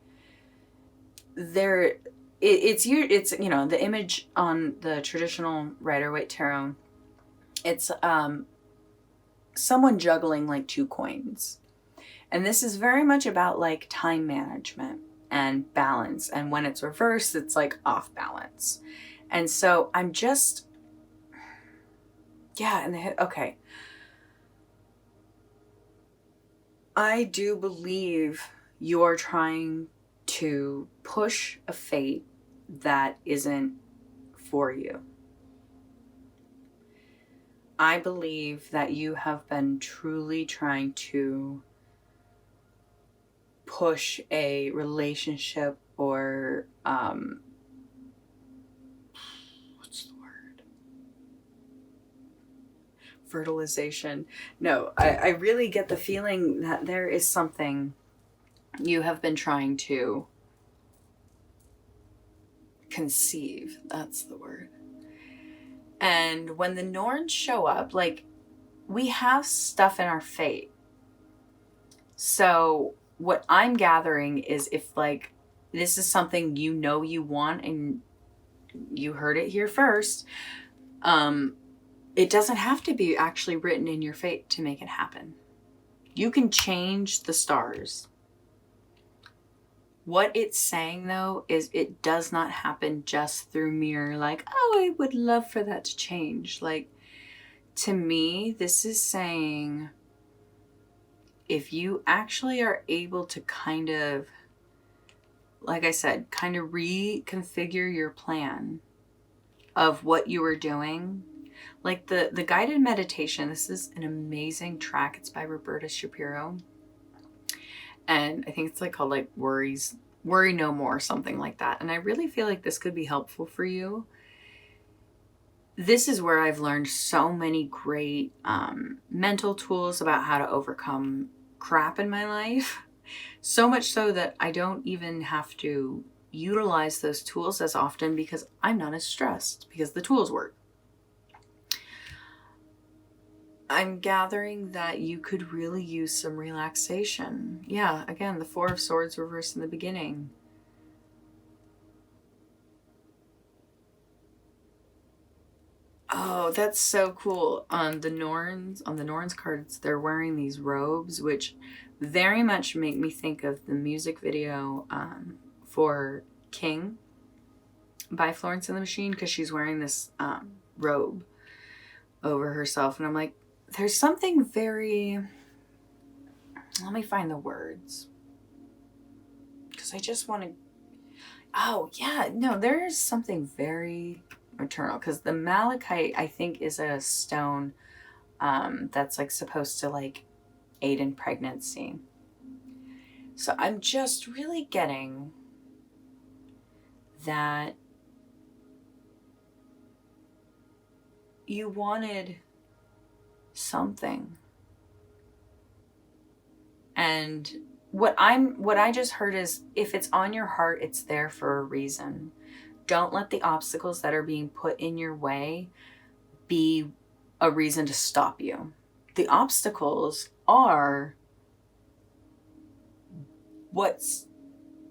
it's you know, the image on the traditional Rider-Waite Tarot, it's someone juggling like 2 coins. And this is very much about like time management and balance. And when it's reversed, it's like off balance. And so I'm just, okay. I do believe you're trying to push a fate that isn't for you. I believe that you have been truly trying to push a relationship or what's the word? Fertilization. No, I really get the feeling that there is something you have been trying to conceive. That's the word. And when the Norns show up, like, we have stuff in our fate. So what I'm gathering is if like this is something you know you want and you heard it here first, it doesn't have to be actually written in your fate to make it happen. You can change the stars. What it's saying though is it does not happen just through mere like, oh, I would love for that to change. Like, to me, this is saying if you actually are able to kind of, like I said, kind of reconfigure your plan of what you were doing. Like the guided meditation, this is an amazing track. It's by Roberta Shapiro. And I think it's like called like Worries worry no more, something like that. And I really feel like this could be helpful for you. This is where I've learned so many great mental tools about how to overcome crap in my life. So much so that I don't even have to utilize those tools as often because I'm not as stressed because the tools work. I'm gathering that you could really use some relaxation. Yeah, again, the Four of Swords reversed in the beginning. Oh, that's so cool. On the Norns cards, they're wearing these robes, which very much make me think of the music video for King by Florence and the Machine, because she's wearing this robe over herself. And I'm like, there's something very... Let me find the words. Because I just want to... Oh, yeah. No, there is something very maternal. Because the malachite, I think, is a stone that's like supposed to like aid in pregnancy. So I'm just really getting that you wanted something. And what I just heard is, if it's on your heart, it's there for a reason. Don't let the obstacles that are being put in your way be a reason to stop you. The obstacles are what's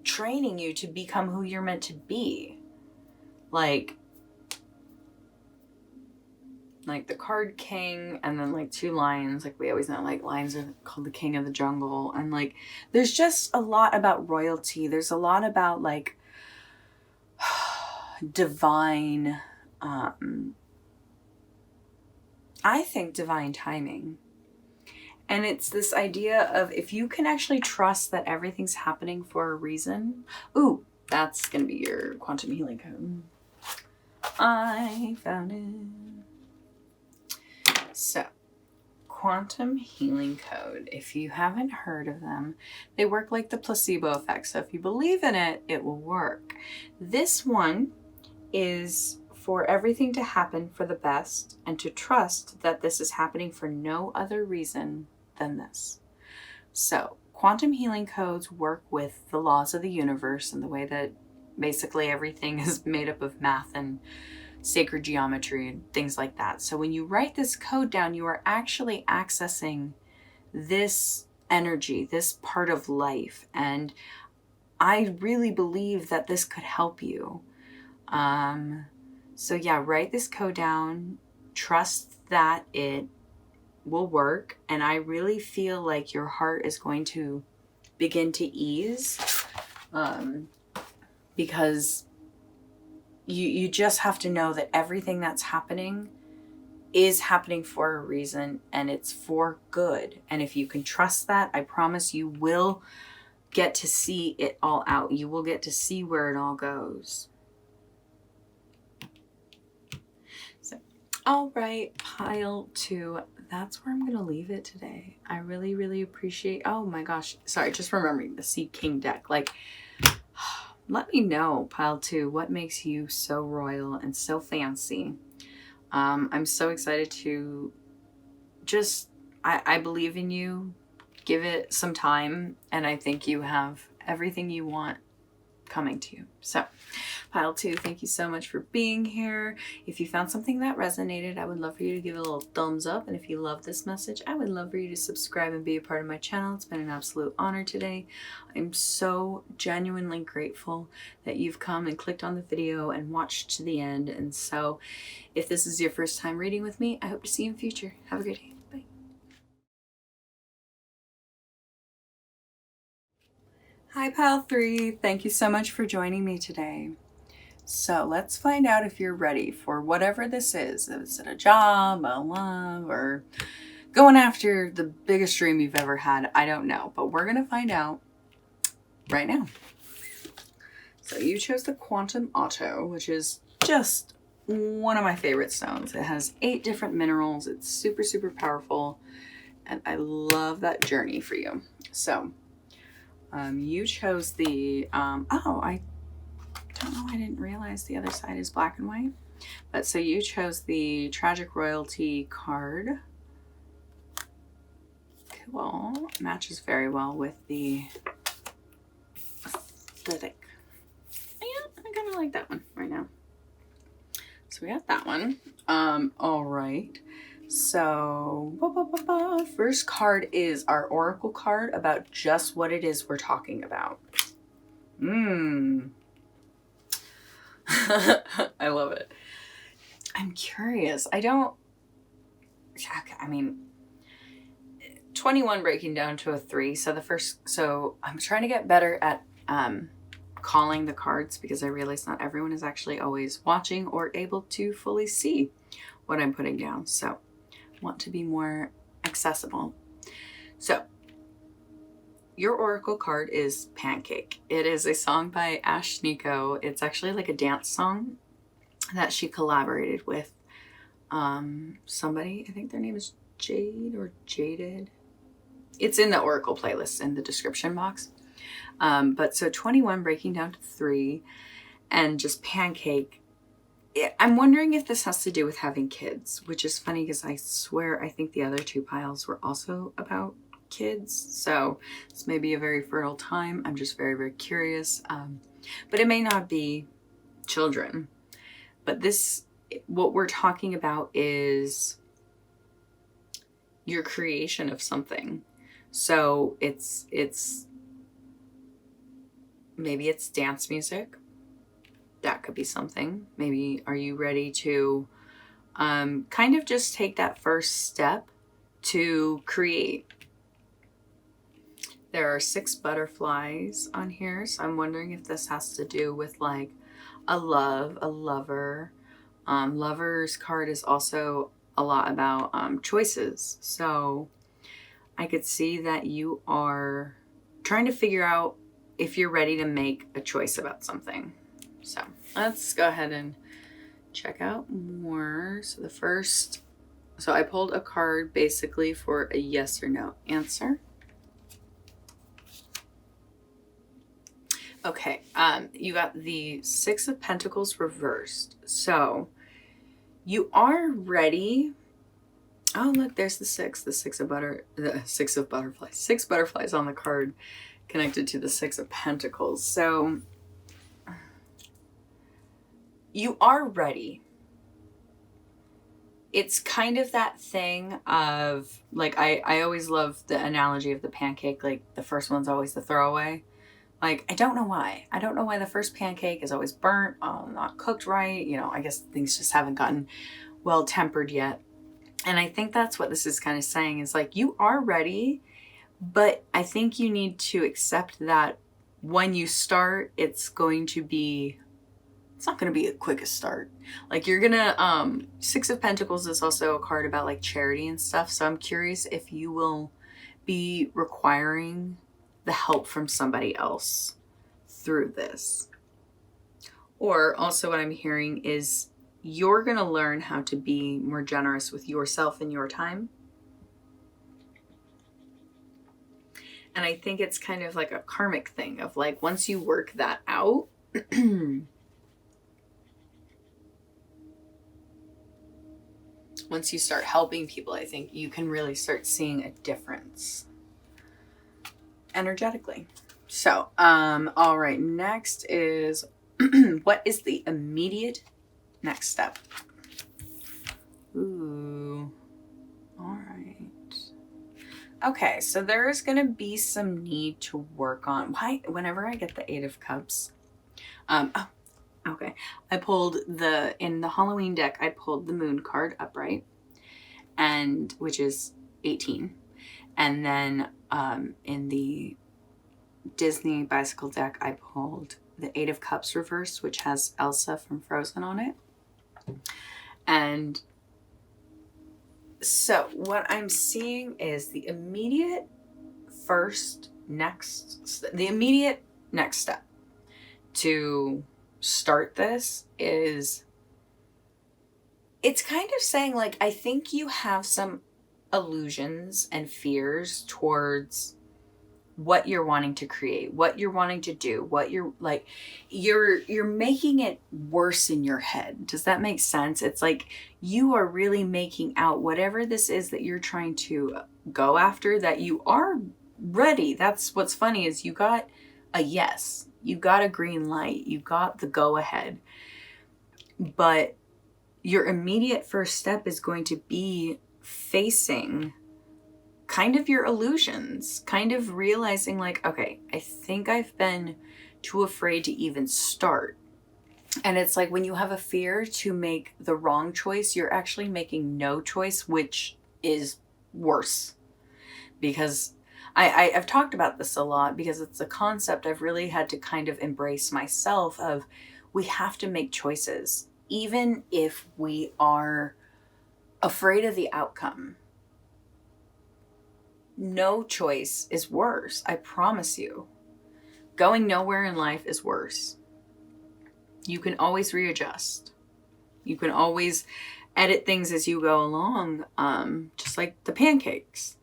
training you to become who you're meant to be. Like the card King, and then like two lions. Like we always know, like lions are called the king of the jungle. And like there's just a lot about royalty. There's a lot about like divine, I think divine timing. And it's this idea of, if you can actually trust that everything's happening for a reason. Ooh, that's going to be your quantum healing code. I found it. So, quantum healing code. If you haven't heard of them, they work like the placebo effect. So if you believe in it, it will work. This one is for everything to happen for the best, and to trust that this is happening for no other reason than this. So quantum healing codes work with the laws of the universe and the way that basically everything is made up of math and sacred geometry and things like that. So when you write this code down, you are actually accessing this energy, this part of life. And I really believe that this could help you. So yeah, write this code down, trust that it will work. And I really feel like your heart is going to begin to ease, because you just have to know that everything that's happening is happening for a reason, and it's for good. And if you can trust that, I promise you will get to see it all out. You will get to see where it all goes. So, all right, pile 2. That's where I'm going to leave it today. I really, really appreciate... Oh my gosh. Sorry, just remembering the Sea King deck. Like, let me know, pile 2, what makes you so royal and so fancy. I'm so excited to just... I believe in you. Give it some time, and I think you have everything you want coming to you. So, pile 2, thank you so much for being here. If you found something that resonated, I would love for you to give it a little thumbs up. And if you love this message, I would love for you to subscribe and be a part of my channel. It's been an absolute honor today. I'm so genuinely grateful that you've come and clicked on the video and watched to the end. And so if this is your first time reading with me, I hope to see you in the future. Have a great day. Bye. Hi, pile 3. Thank you so much for joining me today. So let's find out if you're ready for whatever this is. Is it a job, a love, or going after the biggest dream you've ever had? I don't know, but we're going to find out right now. So you chose the Quantum Auto, which is just one of my favorite stones. It has 8 different minerals. It's super, super powerful. And I love that journey for you. So You chose the, oh, I don't know, I didn't realize the other side is black and white. But so you chose the Tragic Royalty card. Cool. Matches very well with the aesthetic. Yeah, I kind of like that one right now. So we got that one. All right. So first card is our Oracle card about just what it is we're talking about. I love it. I'm curious. I mean, 21 breaking down to a 3. So I'm trying to get better at calling the cards because I realize not everyone is actually always watching or able to fully see what I'm putting down. So I want to be more accessible. So your Oracle card is Pancake. It is a song by Ashnikko. It's actually like a dance song that she collaborated with somebody. I think their name is Jade or Jaded. It's in the Oracle playlist in the description box. But so 21 breaking down to 3 and just Pancake. I'm wondering if this has to do with having kids, which is funny because I swear I think the other 2 piles were also about kids. So this may be a very fertile time. I'm just very, very curious. But it may not be children. But what we're talking about is your creation of something. So it's maybe it's dance music. That could be something. Maybe are you ready to kind of just take that first step to create? There are 6 butterflies on here, so I'm wondering if this has to do with like a lover. Lover's card is also a lot about choices. So I could see that you are trying to figure out if you're ready to make a choice about something. So let's go ahead and check out more. So I pulled a card basically for a yes or no answer. Okay, you got the 6 of Pentacles reversed. So you are ready. Oh, look, there's the 6 of butterflies. 6 butterflies on the card connected to the 6 of Pentacles. So you are ready. It's kind of that thing of like, I always love the analogy of the pancake. Like the first one's always the throwaway. Like, I don't know why. I don't know why the first pancake is always burnt, not cooked right. You know, I guess things just haven't gotten well tempered yet. And I think that's what this is kind of saying is like, you are ready, but I think you need to accept that when you start, it's not going to be the quickest start. Like you're gonna, 6 of Pentacles is also a card about like charity and stuff. So I'm curious if you will be requiring the help from somebody else through this. Or also what I'm hearing is you're going to learn how to be more generous with yourself and your time. And I think it's kind of like a karmic thing of like, once you work that out, once you start helping people, I think you can really start seeing a difference energetically. So, all right, next is what is the immediate next step? Ooh, all right. Okay, so there is going to be some need to work on. Whenever I get the 8 of Cups, okay, I pulled in the Halloween deck, I pulled the Moon card upright, and which is 18. And then in the Disney Bicycle deck, I pulled the 8 of Cups reversed, which has Elsa from Frozen on it. And so what I'm seeing is the immediate next step to start this is, it's kind of saying like, I think you have some illusions and fears towards what you're wanting to create, what you're wanting to do, what you're like, you're making it worse in your head. Does that make sense? It's like you are really making out whatever this is that you're trying to go after, that you are ready. That's what's funny, is you got a yes, you got a green light, you got the go ahead. But your immediate first step is going to be facing kind of your illusions, kind of realizing like, okay, I think I've been too afraid to even start. And it's like when you have a fear to make the wrong choice, you're actually making no choice, which is worse. Because I've talked about this a lot, because it's a concept I've really had to kind of embrace myself of, we have to make choices, even if we are afraid of the outcome. No choice is worse. I promise you. Going nowhere in life is worse. You can always readjust. You can always edit things as you go along, just like the pancakes.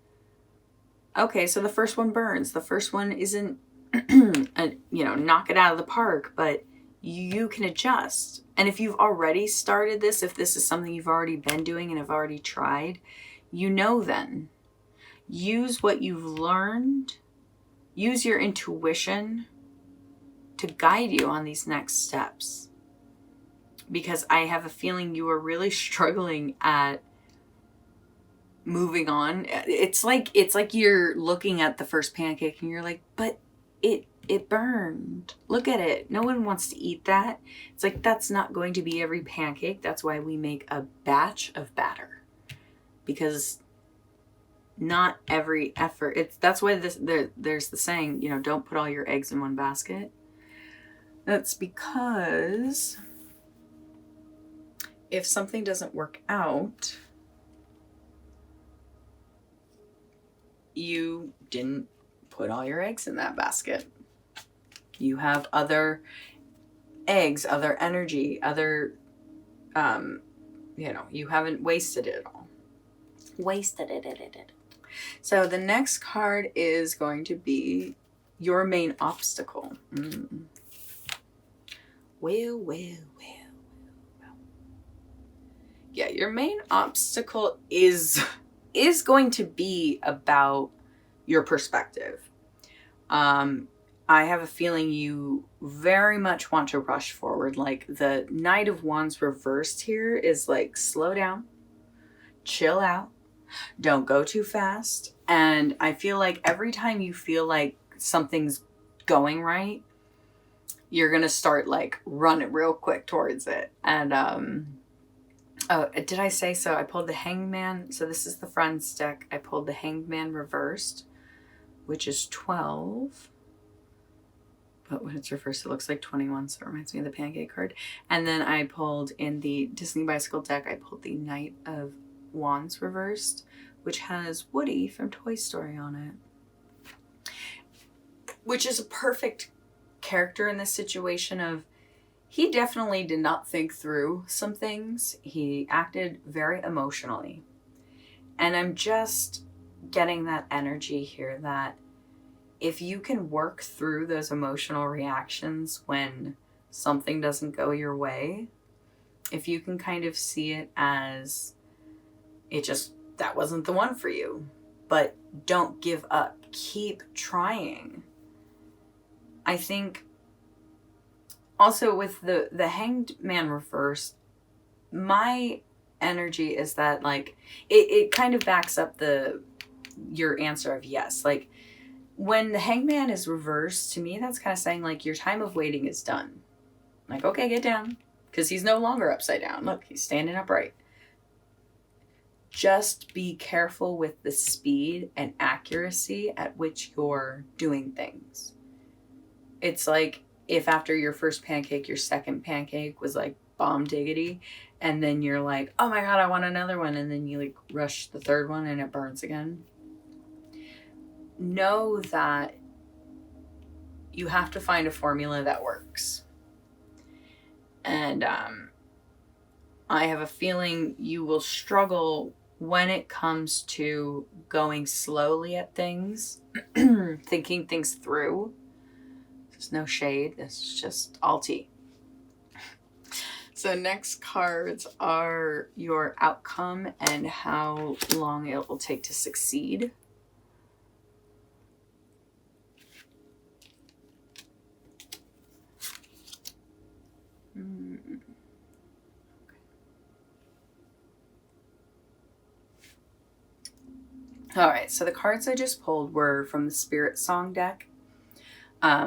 Okay, so the first one burns. The first one isn't, knock it out of the park, but you can adjust. And if you've already started this, if this is something you've already been doing and have already tried, then use what you've learned, use your intuition to guide you on these next steps. Because I have a feeling you are really struggling at moving on. It's like you're looking at the first pancake and you're like, but it burned. Look at it. No one wants to eat that. It's like, that's not going to be every pancake. That's why we make a batch of batter. Because not every effort, that's why there's the saying, don't put all your eggs in one basket. That's because if something doesn't work out, you didn't put all your eggs in that basket. You have other eggs, other energy, other, you haven't wasted it all. Wasted it. So the next card is going to be your main obstacle. Well. Yeah, your main obstacle is going to be about your perspective. I have a feeling you very much want to rush forward. Like the Knight of Wands reversed here is like, slow down, chill out. Don't go too fast. And I feel like every time you feel like something's going right, you're going to start like running real quick towards it. And, oh, did I say so? I pulled the Hangman. So this is the Friends deck. I pulled the Hangman reversed, which is 12. But when it's reversed, it looks like 21. So it reminds me of the pancake card. And then I pulled in the Disney Bicycle deck, I pulled the Knight of Wands reversed, which has Woody from Toy Story on it, which is a perfect character in this situation. Of, he definitely did not think through some things. He acted very emotionally, and I'm just getting that energy here that if you can work through those emotional reactions when something doesn't go your way, if you can kind of see it as that wasn't the one for you, but don't give up. Keep trying. I think also with the Hanged Man reverse, my energy is that like, it kind of backs up your answer of yes. Like when the Hangman is reversed, to me, that's kind of saying like, your time of waiting is done. Like, okay, get down. Because he's no longer upside down. Look, he's standing upright. Just be careful with the speed and accuracy at which you're doing things. It's like if after your first pancake, your second pancake was like bomb diggity, and then you're like, oh my God, I want another one. And then you like rush the third one and it burns again. Know that you have to find a formula that works. And I have a feeling you will struggle when it comes to going slowly at things, thinking things through. There's no shade. It's just all tea. So next cards are your outcome and how long it will take to succeed. All right, so the cards I just pulled were from the Spirit Song deck,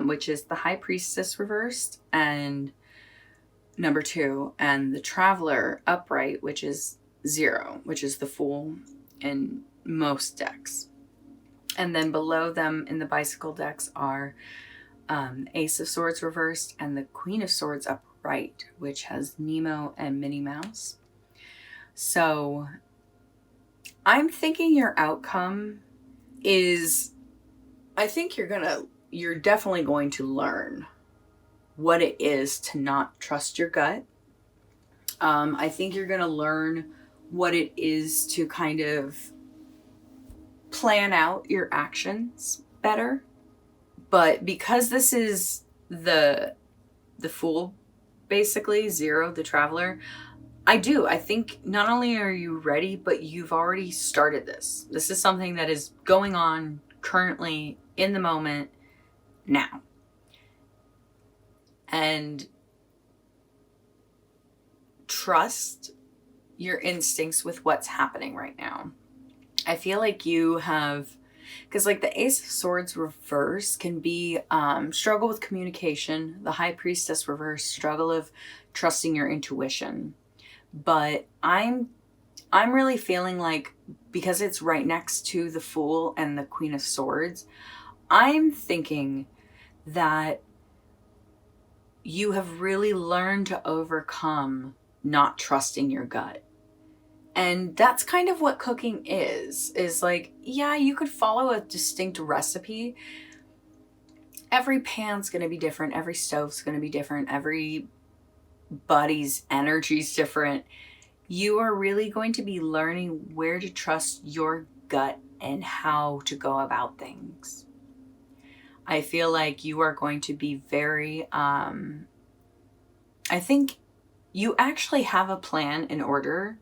which is the High Priestess reversed and number 2, and the Traveler upright, which is 0, which is the Fool in most decks. And then below them in the Bicycle decks are Ace of Swords reversed and the Queen of Swords upright, which has Nemo and Minnie Mouse. So I'm thinking your outcome is, I think you're definitely going to learn what it is to not trust your gut. I think you're going to learn what it is to kind of plan out your actions better. But because this is the Fool, basically, 0, the Traveler, I think not only are you ready, but you've already started this. This is something that is going on currently in the moment now. And trust your instincts with what's happening right now. I feel like you have, because like the Ace of Swords reverse can be struggle with communication. The High Priestess reverse, struggle of trusting your intuition. But I'm really feeling like, because it's right next to the Fool and the Queen of Swords, I'm thinking that you have really learned to overcome not trusting your gut. And that's kind of what cooking is like, yeah, you could follow a distinct recipe. Every pan's going to be different. Every stove's going to be different. Everybody's energy's different. You are really going to be learning where to trust your gut and how to go about things. I feel like you are going to be very, I think you actually have a plan in order.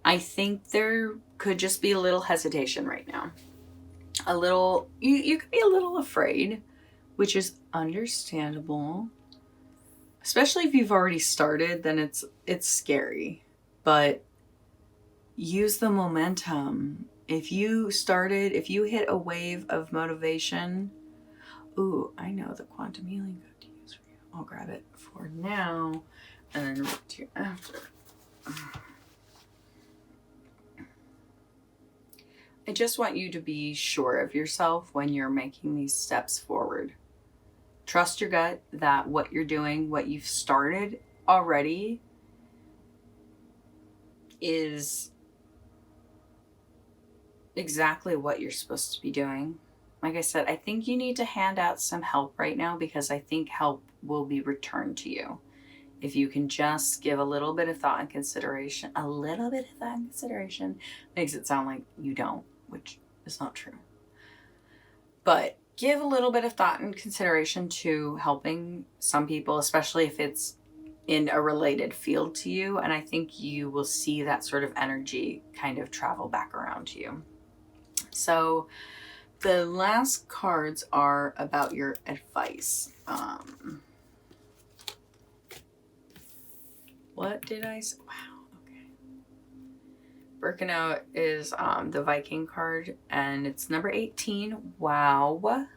I think there could just be a little hesitation right now. A little, you could be a little afraid, which is understandable. Especially if you've already started, then it's scary. But use the momentum. If you hit a wave of motivation, ooh, I know the quantum healing code to use for you. I'll grab it for now and then read to you after. I just want you to be sure of yourself when you're making these steps forward. Trust your gut that what you're doing, what you've started already, is exactly what you're supposed to be doing. Like I said, I think you need to hand out some help right now, because I think help will be returned to you. If you can just give a little bit of thought and consideration. A little bit of thought and consideration makes it sound like you don't, which is not true. But give a little bit of thought and consideration to helping some people, especially if it's in a related field to you. And I think you will see that sort of energy kind of travel back around to you. So the last cards are about your advice. What did I say? Wow, okay. Birkenau is the Viking card, and it's number 18. Wow.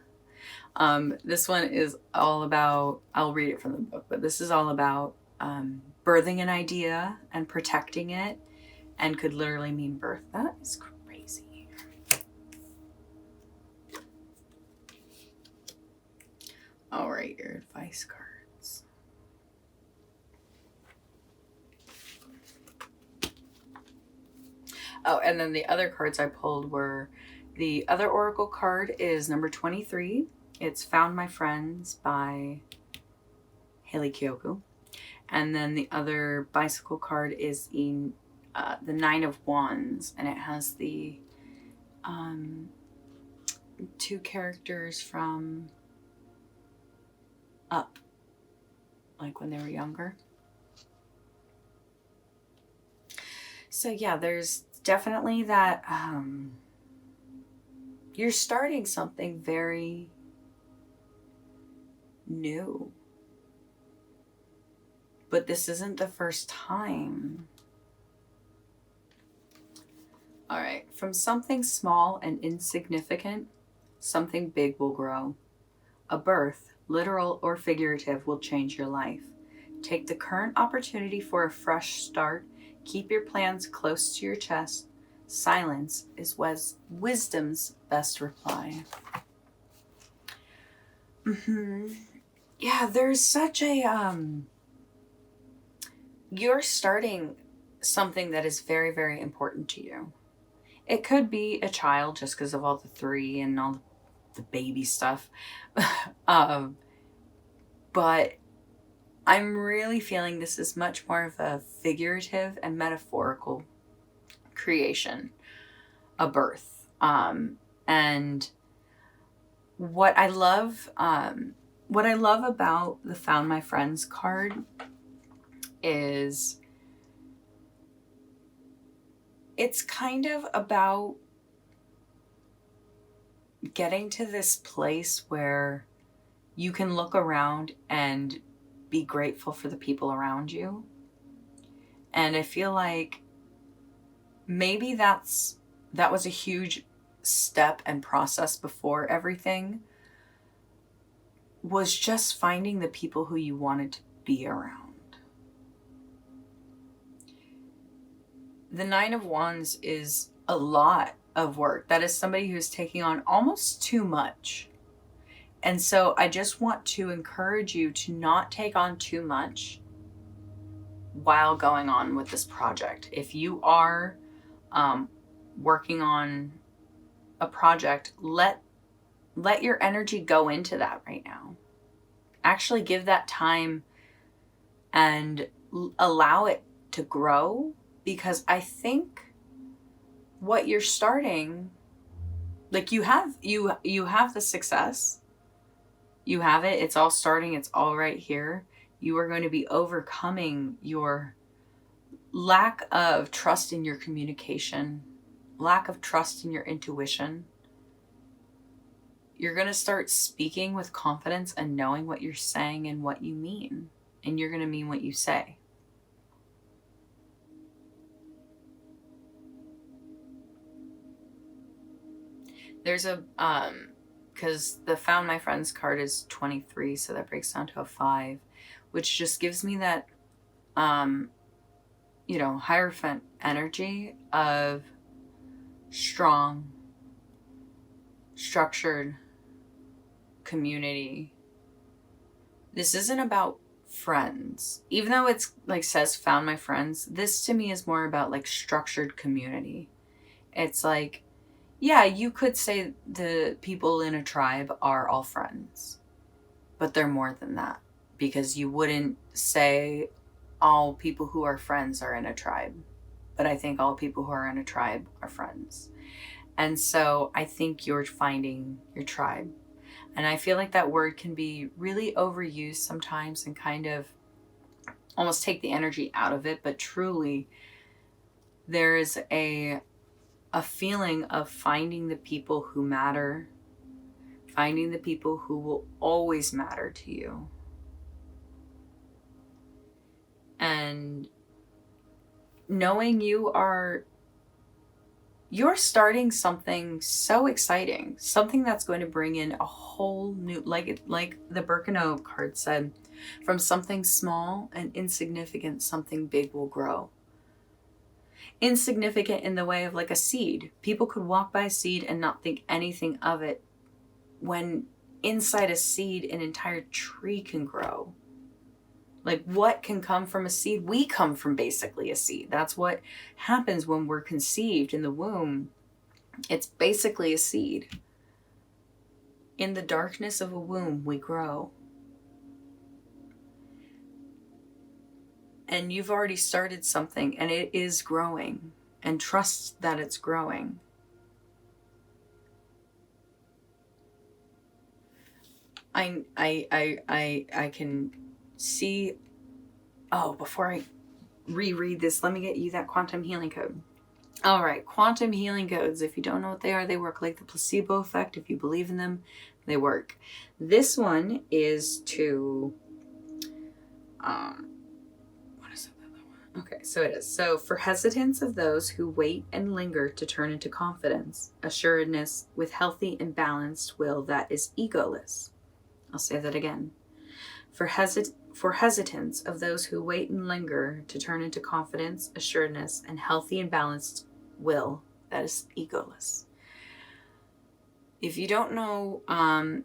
This one is all about, I'll read it from the book, but this is all about birthing an idea and protecting it, and could literally mean birth. That is crazy. All right, your advice cards. Oh, and then the other cards I pulled were, the other oracle card is number 23. It's Found My Friends by Hayley Kiyoko. And then the other bicycle card is the Nine of Wands, and it has the two characters from Up, like when they were younger. So yeah, there's definitely that you're starting something very new. But this isn't the first time. All right, from something small and insignificant, something big will grow. A birth, literal or figurative, will change your life. Take the current opportunity for a fresh start. Keep your plans close to your chest. Silence is wisdom's best reply. Yeah, there's such a you're starting something that is very, very important to you. It could be a child just because of all the three and all the baby stuff. But I'm really feeling this is much more of a figurative and metaphorical creation, a birth. And what I love about the Found My Friends card is it's kind of about getting to this place where you can look around and be grateful for the people around you. And I feel like maybe that was a huge step and process before everything was just finding the people who you wanted to be around. The Nine of Wands is a lot of work. That is somebody who's taking on almost too much. And so I just want to encourage you to not take on too much while going on with this project. If you are working on a project, let your energy go into that right now. Actually give that time and allow it to grow, because I think what you're starting, like you have the success. You have it. It's all starting. It's all right here. You are going to be overcoming your lack of trust in your communication, lack of trust in your intuition. You're going to start speaking with confidence and knowing what you're saying and what you mean. And you're going to mean what you say. There's a, because the Found My Friends card is 23, so that breaks down to a 5, which just gives me that, Hierophant energy of strong, structured community. This isn't about friends. Even though it's like says Found My Friends, this to me is more about like structured community. It's like, yeah, you could say the people in a tribe are all friends, but they're more than that, because you wouldn't say all people who are friends are in a tribe, but I think all people who are in a tribe are friends. And so I think you're finding your tribe. And I feel like that word can be really overused sometimes and kind of almost take the energy out of it, but truly there is a feeling of finding the people who matter, finding the people who will always matter to you. And knowing you're starting something so exciting, something that's going to bring in a whole new, like the Birkenau card said, from something small and insignificant, something big will grow. Insignificant in the way of like a seed. People could walk by a seed and not think anything of it, when inside a seed an entire tree can grow. Like, what can come from a seed? We come from basically a seed. That's what happens when we're conceived in the womb. It's basically a seed. In the darkness of a womb, we grow. And you've already started something, and it is growing, and trust that it's growing. I can see. Oh, before I reread this, let me get you that quantum healing code. All right, quantum healing codes. If you don't know what they are, they work like the placebo effect. If you believe in them, they work. This one is to, what is the other one? Okay, so it is. So for hesitance of those who wait and linger to turn into confidence, assuredness with healthy and balanced will that is egoless. I'll say that again. For hesitance of those who wait and linger to turn into confidence, assuredness, and healthy and balanced will that is egoless. If you don't know,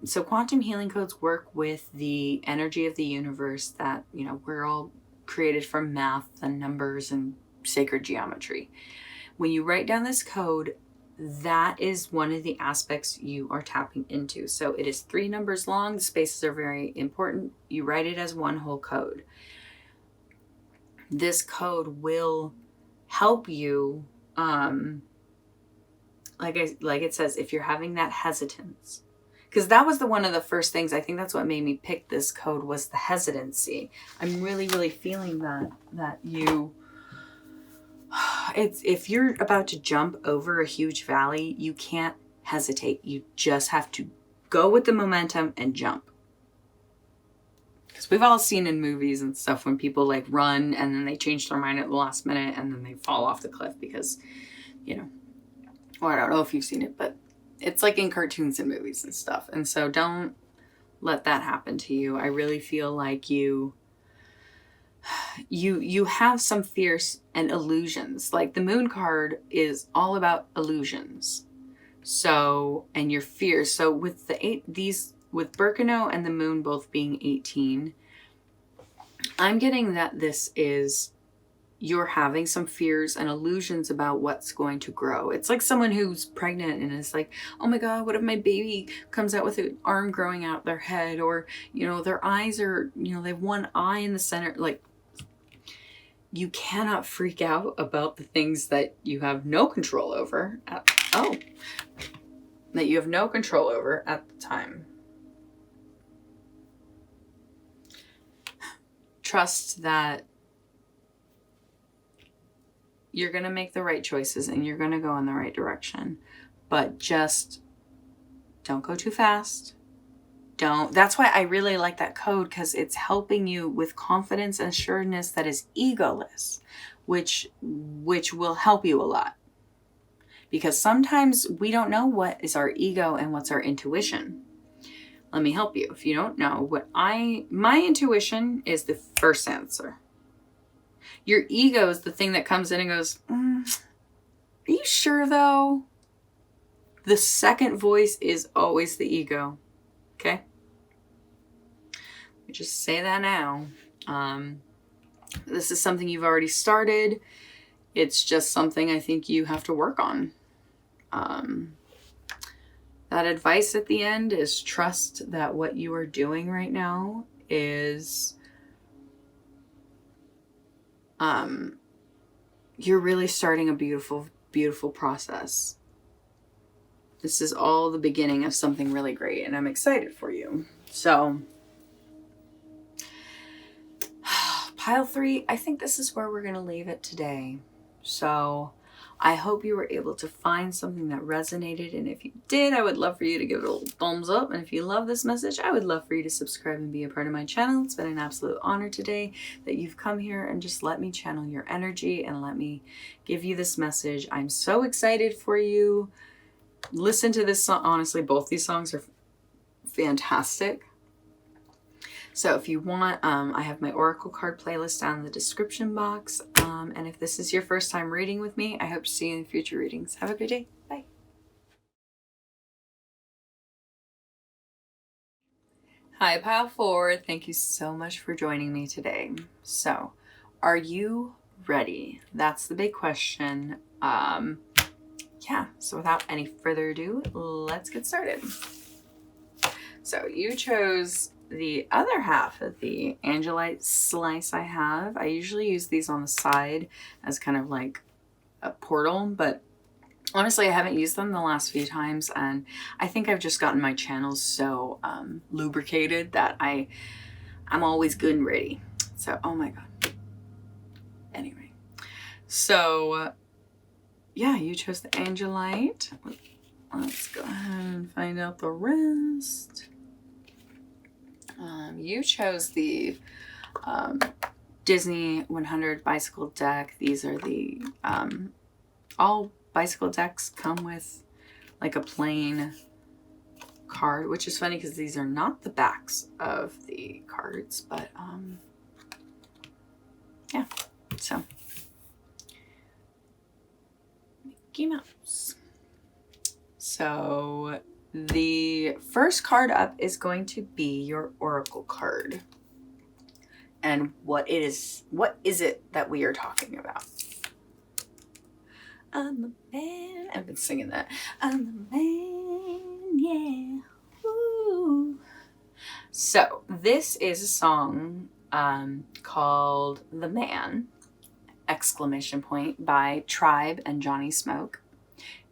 so quantum healing codes work with the energy of the universe that, we're all created from math and numbers and sacred geometry. When you write down this code, that is one of the aspects you are tapping into. So it is 3 numbers long. The spaces are very important. You write it as one whole code. This code will help you, like it says, if you're having that hesitance, because that was one of the first things, I think that's what made me pick this code, was the hesitancy. I'm really, really feeling that you, if you're about to jump over a huge valley, you can't hesitate. You just have to go with the momentum and jump. Because we've all seen in movies and stuff when people like run and then they change their mind at the last minute and then they fall off the cliff because, or I don't know if you've seen it, but it's like in cartoons and movies and stuff. And so don't let that happen to you. I really feel like you have some fears and illusions. Like the moon card is all about illusions. So, and your fears. So with with Birkenau and the moon both being 18, I'm getting that this is, you're having some fears and illusions about what's going to grow. It's like someone who's pregnant and is like, oh my God, what if my baby comes out with an arm growing out their head? Or, their eyes are, they have one eye in the center. Like, you cannot freak out about the things that you have no control over at the time. Trust that you're going to make the right choices and you're going to go in the right direction, but just don't go too fast. That's why I really like that code, because it's helping you with confidence and assuredness that is egoless, which will help you a lot. Because sometimes we don't know what is our ego and what's our intuition. Let me help you. If you don't know my intuition is the first answer. Your ego is the thing that comes in and goes, are you sure though? The second voice is always the ego. Okay? Just say that now. This is something you've already started. It's just something I think you have to work on. That advice at the end is trust that what you are doing right now is, you're really starting a beautiful, beautiful process. This is all the beginning of something really great, and I'm excited for you. So, pile 3, I think this is where we're going to leave it today. So, I hope you were able to find something that resonated, and if you did, I would love for you to give it a little thumbs up, and if you love this message, I would love for you to subscribe and be a part of my channel. It's been an absolute honor today that you've come here and just let me channel your energy and let me give you this message. I'm so excited for you. Listen to this song. Honestly, both these songs are fantastic. So if you want, I have my Oracle card playlist down in the description box. And if this is your first time reading with me, I hope to see you in future readings. Have a great day. Bye. Hi, Pile 4. Thank you so much for joining me today. So, are you ready? That's the big question. So without any further ado, let's get started. So you chose the other half of the Angelite slice I have. I usually use these on the side as kind of like a portal, but honestly, I haven't used them the last few times, and I think I've just gotten my channels so lubricated that I'm always good and ready. So, oh my God. Anyway, so yeah, you chose the Angelite. Let's go ahead and find out the rest. You chose the Disney 100 bicycle deck. These are the all bicycle decks come with like a plain card, which is funny because these are not the backs of the cards, but yeah, so Mickey Mouse. So the first card up is going to be your Oracle card. And what is it that we are talking about? I'm the man. I've been singing that. I'm the man, yeah. Woo. So this is a song called The Man, ! by Tribe and Johnny Smoke.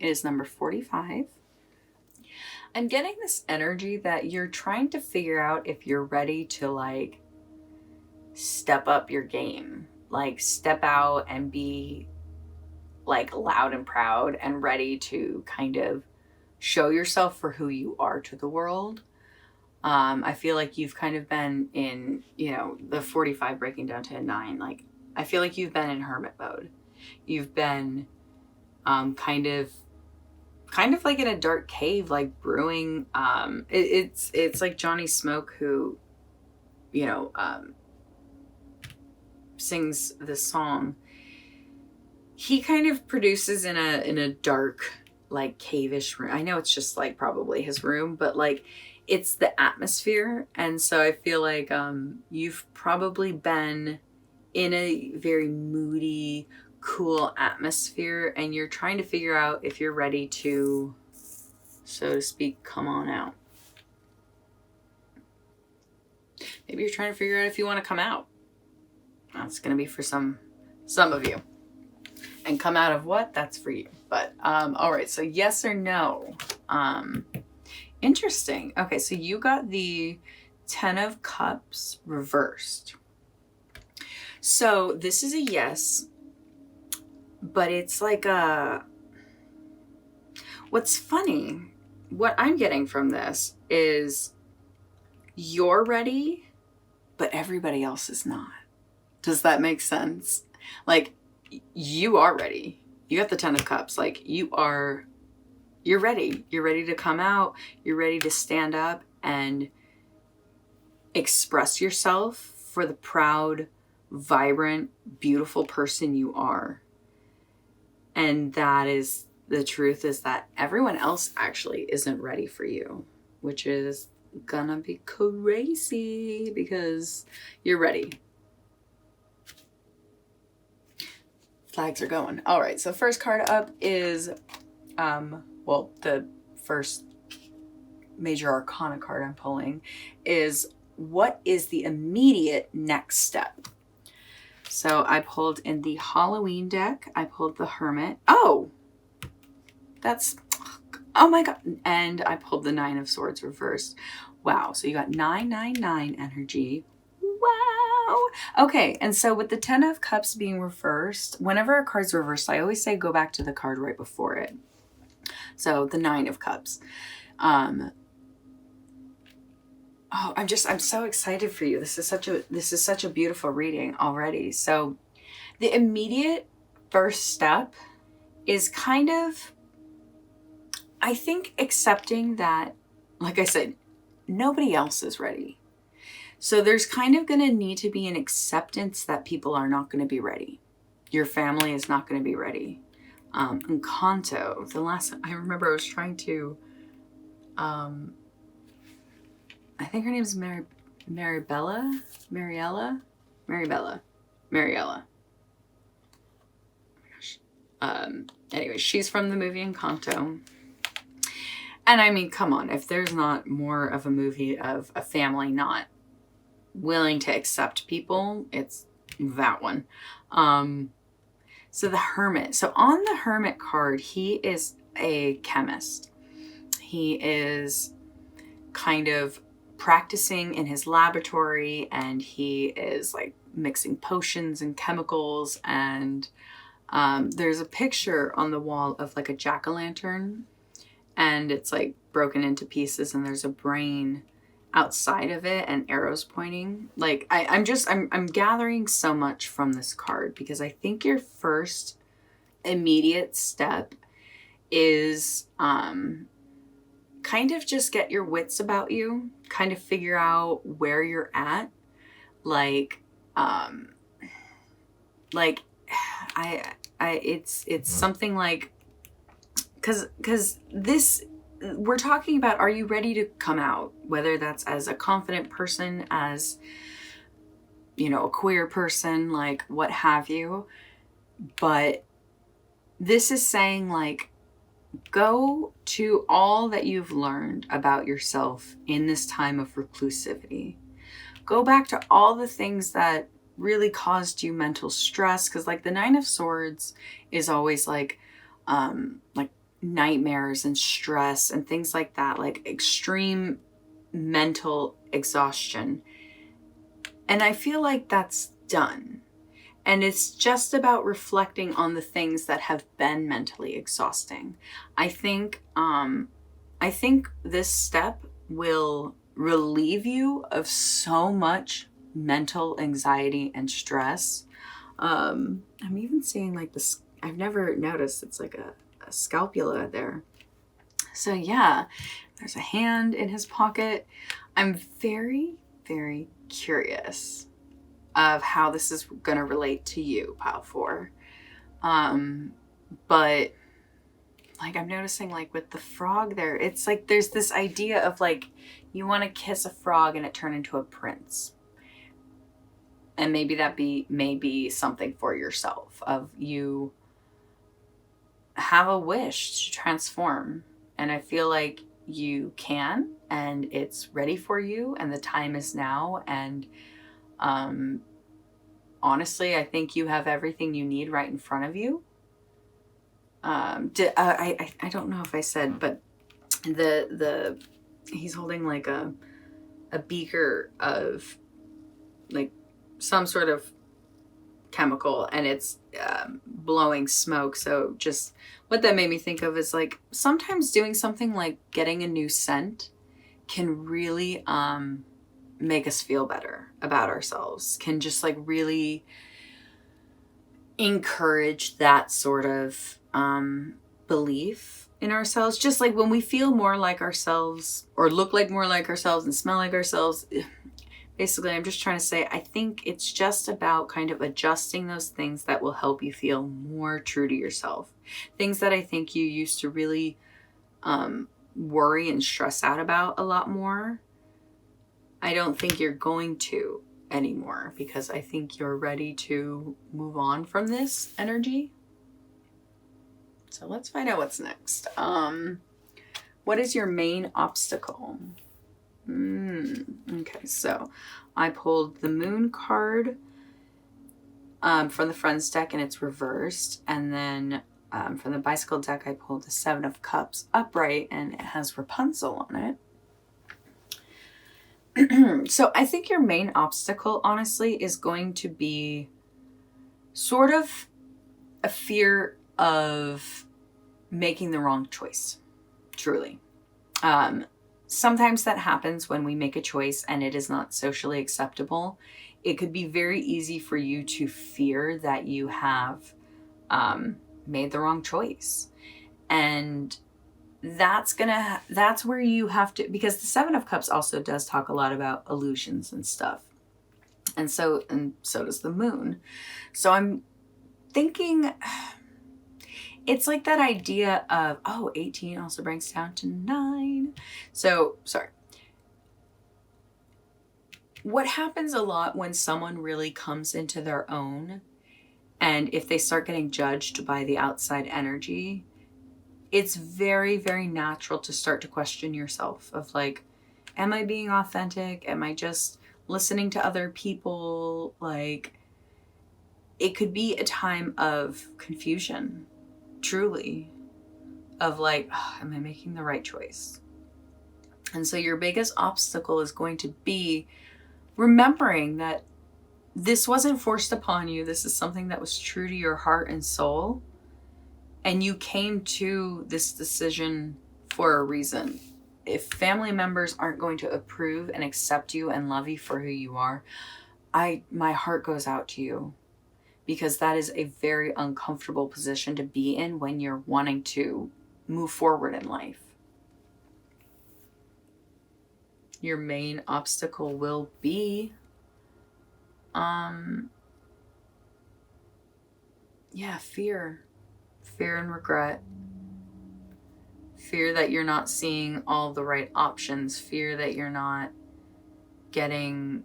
It is number 45. I'm getting this energy that you're trying to figure out if you're ready to like step up your game, like step out and be like loud and proud and ready to kind of show yourself for who you are to the world. I feel like you've kind of been in, you know, the 45 breaking down to a 9. Like, I feel like you've been in hermit mode. You've been kind of like in a dark cave, like brewing. It's like Johnny Smoke who, you know, sings this song. He kind of produces in a dark, like cave-ish room. I know it's just like probably his room, but like it's the atmosphere. And so I feel like you've probably been in a very moody, cool atmosphere, and you're trying to figure out if you're ready to, so to speak, come on out. Maybe you're trying to figure out if you want to come out. That's going to be for some of you. And come out of what? That's for you. But all right, so yes or no. Interesting. Okay, so you got the 10 of Cups reversed. So this is a yes, but it's like a, what's funny, what I'm getting from this is you're ready, but everybody else is not. Does that make sense? Like, you are ready. You got the 10 of Cups. Like, you're ready. You're ready to come out. You're ready to stand up and express yourself for the proud, vibrant, beautiful person you are. And that is the truth, is that everyone else actually isn't ready for you, which is gonna be crazy because you're ready. Flags are going. All right, so first card up is, well, the first major arcana card I'm pulling is, what is the immediate next step? So I pulled in the Halloween deck. I pulled the Hermit. Oh, oh my God. And I pulled the 9 of Swords reversed. Wow. So you got 999 energy. Wow. Okay. And so with the 10 of Cups being reversed, whenever a card's reversed, I always say go back to the card right before it. So the 9 of Cups. Oh, I'm so excited for you. This is such a beautiful reading already. So the immediate first step is kind of, I think, accepting that, like I said, nobody else is ready. So there's kind of going to need to be an acceptance that people are not going to be ready. Your family is not going to be ready. Encanto, the last, I remember I was trying to, I think her name's Mariella. Oh my gosh. Anyway, she's from the movie Encanto. And I mean, come on, if there's not more of a movie of a family not willing to accept people, it's that one. So the Hermit. So on the Hermit card, he is a chemist. He is kind of practicing in his laboratory, and he is like mixing potions and chemicals. And there's a picture on the wall of like a jack-o'-lantern, and it's like broken into pieces, and there's a brain outside of it and arrows pointing. Like I'm gathering so much from this card, because I think your first immediate step is kind of just get your wits about you, kind of figure out where you're at. It's something like, because this, we're talking about, are you ready to come out? Whether that's as a confident person, as, you know, a queer person, like what have you. But this is saying, like, go to all that you've learned about yourself in this time of reclusivity. Go back to all the things that really caused you mental stress. Because like the Nine of Swords is always like nightmares and stress and things like that, like extreme mental exhaustion. And I feel like that's done. And it's just about reflecting on the things that have been mentally exhausting. I think this step will relieve you of so much mental anxiety and stress. I'm even seeing like this, I've never noticed, it's like a scapula there. So yeah, there's a hand in his pocket. I'm very, very curious of how this is going to relate to you, Pile 4. But like I'm noticing, like with the frog there, it's like there's this idea of like you want to kiss a frog and it turn into a prince. And maybe that may be something for yourself, of you have a wish to transform. And I feel like you can, and it's ready for you, and the time is now. And honestly, I think you have everything you need right in front of you. I don't know if I said, but he's holding like a beaker of like some sort of chemical, and it's blowing smoke. So just what that made me think of is like sometimes doing something like getting a new scent can really make us feel better about ourselves, can just like really encourage that sort of belief in ourselves. Just like when we feel more like ourselves, or look like more like ourselves, and smell like ourselves. Basically, I'm just trying to say, I think it's just about kind of adjusting those things that will help you feel more true to yourself. Things that I think you used to really worry and stress out about a lot more. I don't think you're going to anymore, because I think you're ready to move on from this energy. So let's find out what's next. What is your main obstacle? Okay, so I pulled the Moon card from the Friends deck, and it's reversed. And then from the Bicycle deck, I pulled the Seven of Cups upright, and it has Rapunzel on it. So I think your main obstacle, honestly, is going to be sort of a fear of making the wrong choice, truly. Sometimes that happens when we make a choice and it is not socially acceptable. It could be very easy for you to fear that you have made the wrong choice. And that's where you have to, because the Seven of Cups also does talk a lot about illusions and stuff. And so does the Moon. So I'm thinking, it's like that idea of, 18 also brings down to 9. So, sorry. What happens a lot when someone really comes into their own, and if they start getting judged by the outside energy, it's very, very natural to start to question yourself of like, am I being authentic? Am I just listening to other people? Like, it could be a time of confusion, truly, of like, oh, am I making the right choice? And so your biggest obstacle is going to be remembering that this wasn't forced upon you. This is something that was true to your heart and soul. And you came to this decision for a reason. If family members aren't going to approve and accept you and love you for who you are, my heart goes out to you, because that is a very uncomfortable position to be in when you're wanting to move forward in life. Your main obstacle will be, fear. Fear and regret. Fear that you're not seeing all the right options. Fear that you're not getting,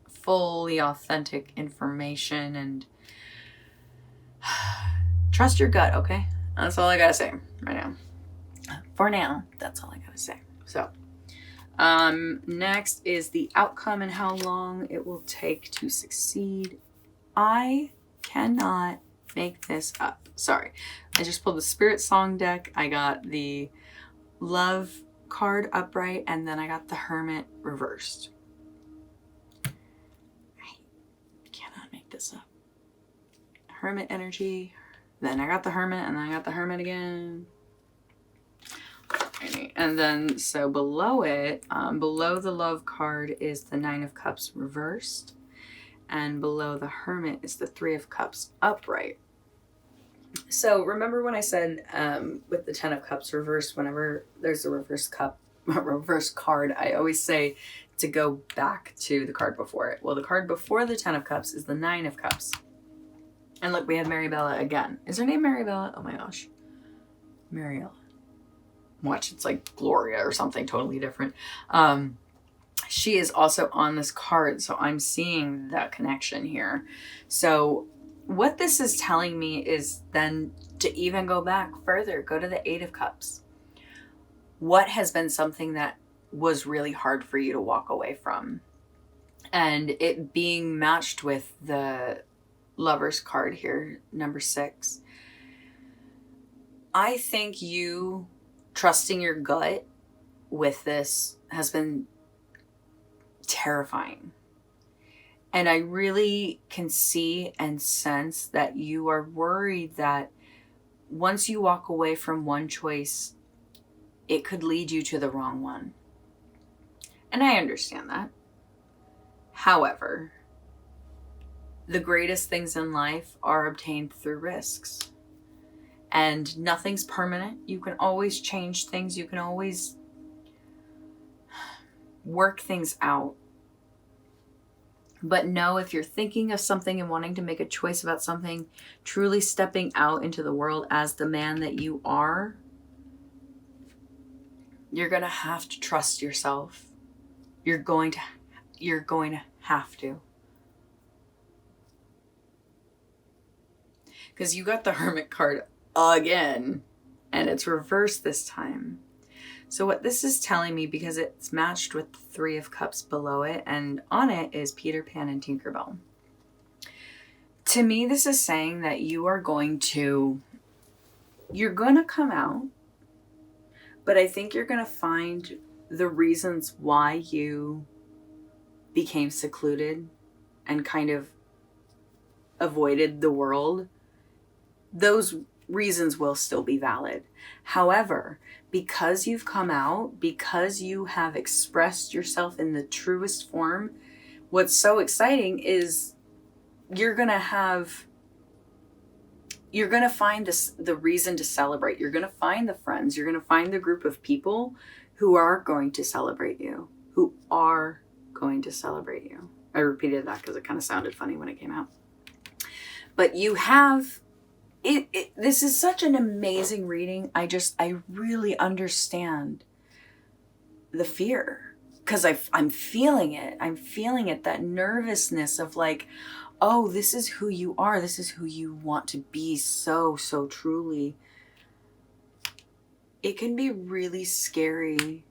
fully authentic information. And trust your gut, okay? That's all I gotta say right now. For now, that's all I gotta say. So, next is the outcome and how long it will take to succeed. I cannot make this up. Sorry. I just pulled the Spirit Song deck. I got the Love card upright, and then I got the Hermit reversed. I cannot make this up. Hermit energy. Then I got the Hermit, and then I got the Hermit again. And then, so below it, below the Love card is the Nine of Cups reversed. And below the Hermit is the Three of Cups upright. So remember when I said with the Ten of Cups reversed, whenever there's a reverse card, I always say to go back to the card before it. Well, the card before the Ten of Cups is the Nine of Cups. And look, we have Maribella again. Is her name Maribella? Oh my gosh. Mariella. Watch, it's like Gloria or something totally different. She is also on this card, so I'm seeing that connection here. So what this is telling me is then to even go back further, go to the Eight of Cups. What has been something that was really hard for you to walk away from? And it being matched with the Lover's card here, number 6. I think you trusting your gut with this has been terrifying. And I really can see and sense that you are worried that once you walk away from one choice, it could lead you to the wrong one. And I understand that. However, the greatest things in life are obtained through risks. And nothing's permanent. You can always change things. You can always work things out. But know, if you're thinking of something and wanting to make a choice about something, truly stepping out into the world as the man that you are, you're going to have to trust yourself. You're going to have to. Because you got the Hermit card again, and it's reversed this time. So what this is telling me, because it's matched with the Three of Cups below it, and on it is Peter Pan and Tinkerbell. To me, this is saying that you're going to come out, but I think you're going to find the reasons why you became secluded and kind of avoided the world. Those reasons will still be valid. However, because you've come out, because you have expressed yourself in the truest form, what's so exciting is you're going to find the reason to celebrate. You're going to find the friends. You're going to find the group of people who are going to celebrate you. I repeated that because it kind of sounded funny when it came out. But you have... This is such an amazing reading. I really understand the fear, because I'm feeling it. I'm feeling it, that nervousness of like, oh, this is who you are. This is who you want to be so, so truly. it can be really scary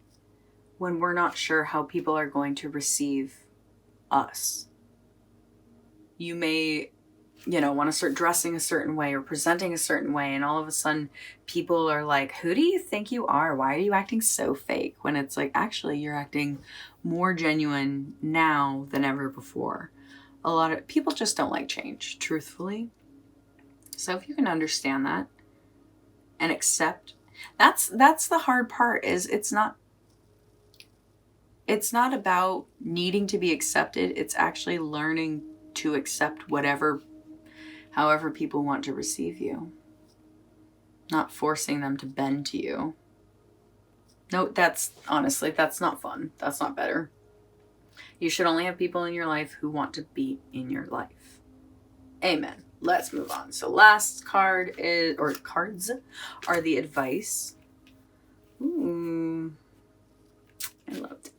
when we're not sure how people are going to receive us. You may, want to start dressing a certain way or presenting a certain way, and all of a sudden people are like, who do you think you are? Why are you acting so fake? When it's like, actually, you're acting more genuine now than ever before. A lot of people just don't like change, truthfully. So if you can understand that and accept, that's the hard part, is it's not about needing to be accepted. It's actually learning to accept however people want to receive you. Not forcing them to bend to you. No, that's not fun. That's not better. You should only have people in your life who want to be in your life. Amen. Let's move on. So last card cards are the advice. Ooh. I love it.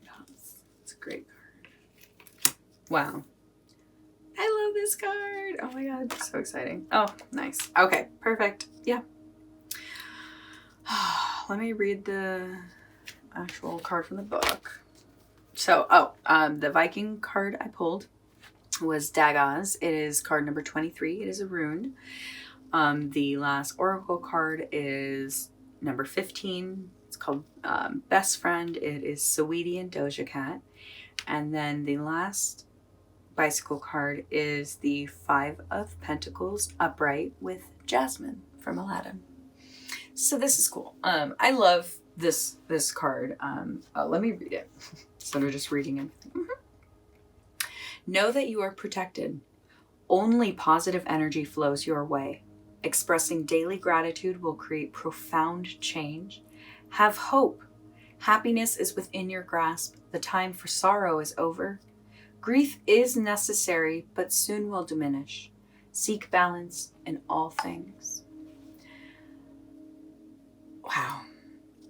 It's a great card. Wow. I love this card. Oh my God. So exciting. Oh, nice. Okay. Perfect. Yeah. Let me read the actual card from the book. So, the Viking card I pulled was Dagaz. It is card number 23. It is a rune. The last oracle card is number 15. It's called Best Friend. It is Saweetie and Doja Cat. And then the last bicycle card is the 5 of Pentacles upright with Jasmine from Aladdin. So this is cool. I love this card. Let me read it instead of just reading everything. Mm-hmm. Know that you are protected. Only positive energy flows your way. Expressing daily gratitude will create profound change. Have hope. Happiness is within your grasp. The time for sorrow is over. Grief is necessary, but soon will diminish. Seek balance in all things.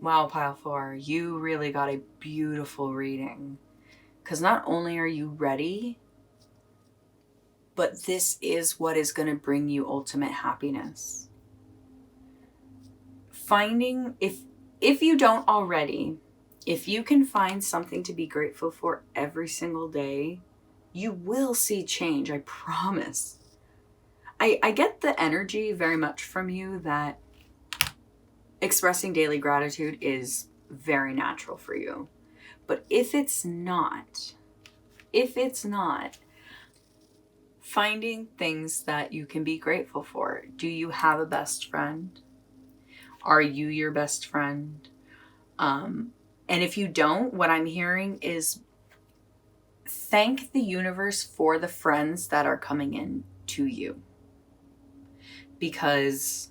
Wow, Pile 4, you really got a beautiful reading. Because not only are you ready, but this is what is going to bring you ultimate happiness. Finding, if you don't already, if you can find something to be grateful for every single day, you will see change, I promise. I get the energy very much from you that expressing daily gratitude is very natural for you. But if it's not, finding things that you can be grateful for. Do you have a best friend? Are you your best friend? And if you don't, what I'm hearing is thank the universe for the friends that are coming in to you. Because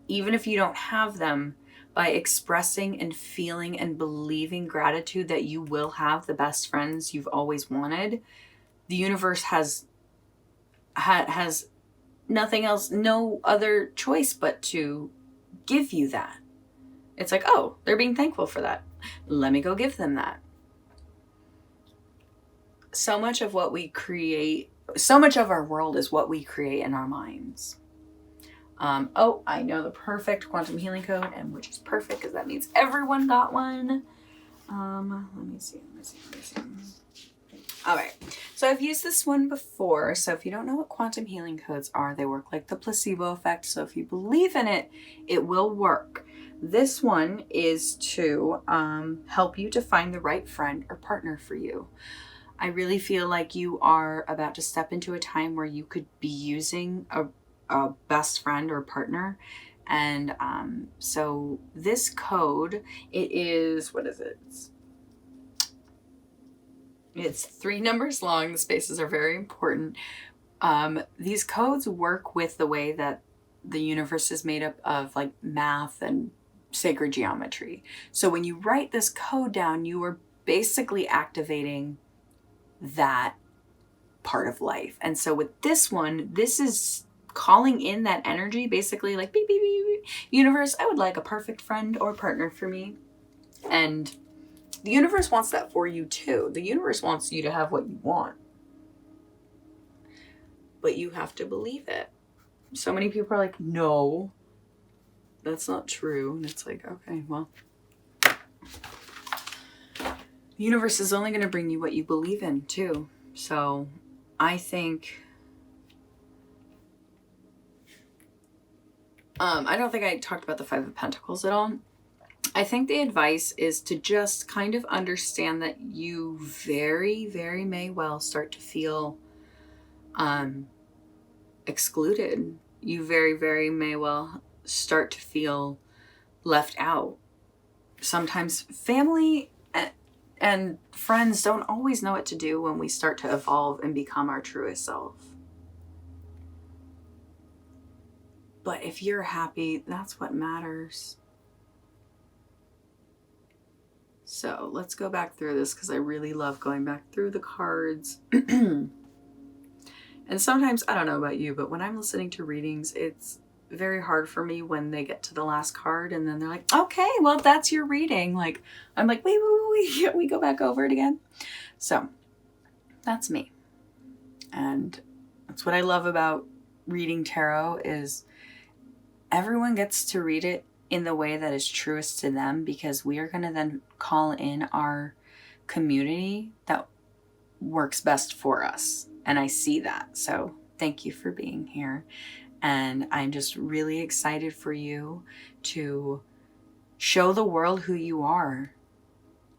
even if you don't have them, by expressing and feeling and believing gratitude that you will have the best friends you've always wanted, the universe has nothing else, no other choice but to give you that. It's like, oh, they're being thankful for that. Let me go give them that. So much of what we create, so much of our world is what we create in our minds. I know the perfect quantum healing code, and which is perfect because that means everyone got one. Let me see. All right. So I've used this one before. So if you don't know what quantum healing codes are, they work like the placebo effect. So if you believe in it, it will work. This one is to help you to find the right friend or partner for you. I really feel like you are about to step into a time where you could be using a best friend or partner. And so this code, it is, what is it? It's 3 numbers long. The spaces are very important. These codes work with the way that the universe is made up of, like, math and sacred geometry. So when you write this code down, you are basically activating that part of life. And so with this one, this is calling in that energy, basically like, beep, beep, beep, beep. Universe, I would like a perfect friend or partner for me. And the universe wants that for you too. The universe wants you to have what you want. But you have to believe it. So many people are like, no. that's not true. And it's like, okay, well, the universe is only going to bring you what you believe in too. So I think, I don't think I talked about the Five of Pentacles at all. I think the advice is to just kind of understand that you very, very may well start to feel excluded. You very, very may well start to feel left out. Sometimes family and friends don't always know what to do when we start to evolve and become our truest self. But if you're happy, that's what matters. So let's go back through this because I really love going back through the cards. And sometimes, I don't know about you, but when I'm listening to readings, it's very hard for me when they get to the last card and then they're like, okay, well, that's your reading. Like, I'm like, wait, can we go back over it again? So that's me. And that's what I love about reading tarot is everyone gets to read it in the way that is truest to them, because we are going to then call in our community that works best for us. And I see that. So thank you for being here. And I'm just really excited for you to show the world who you are.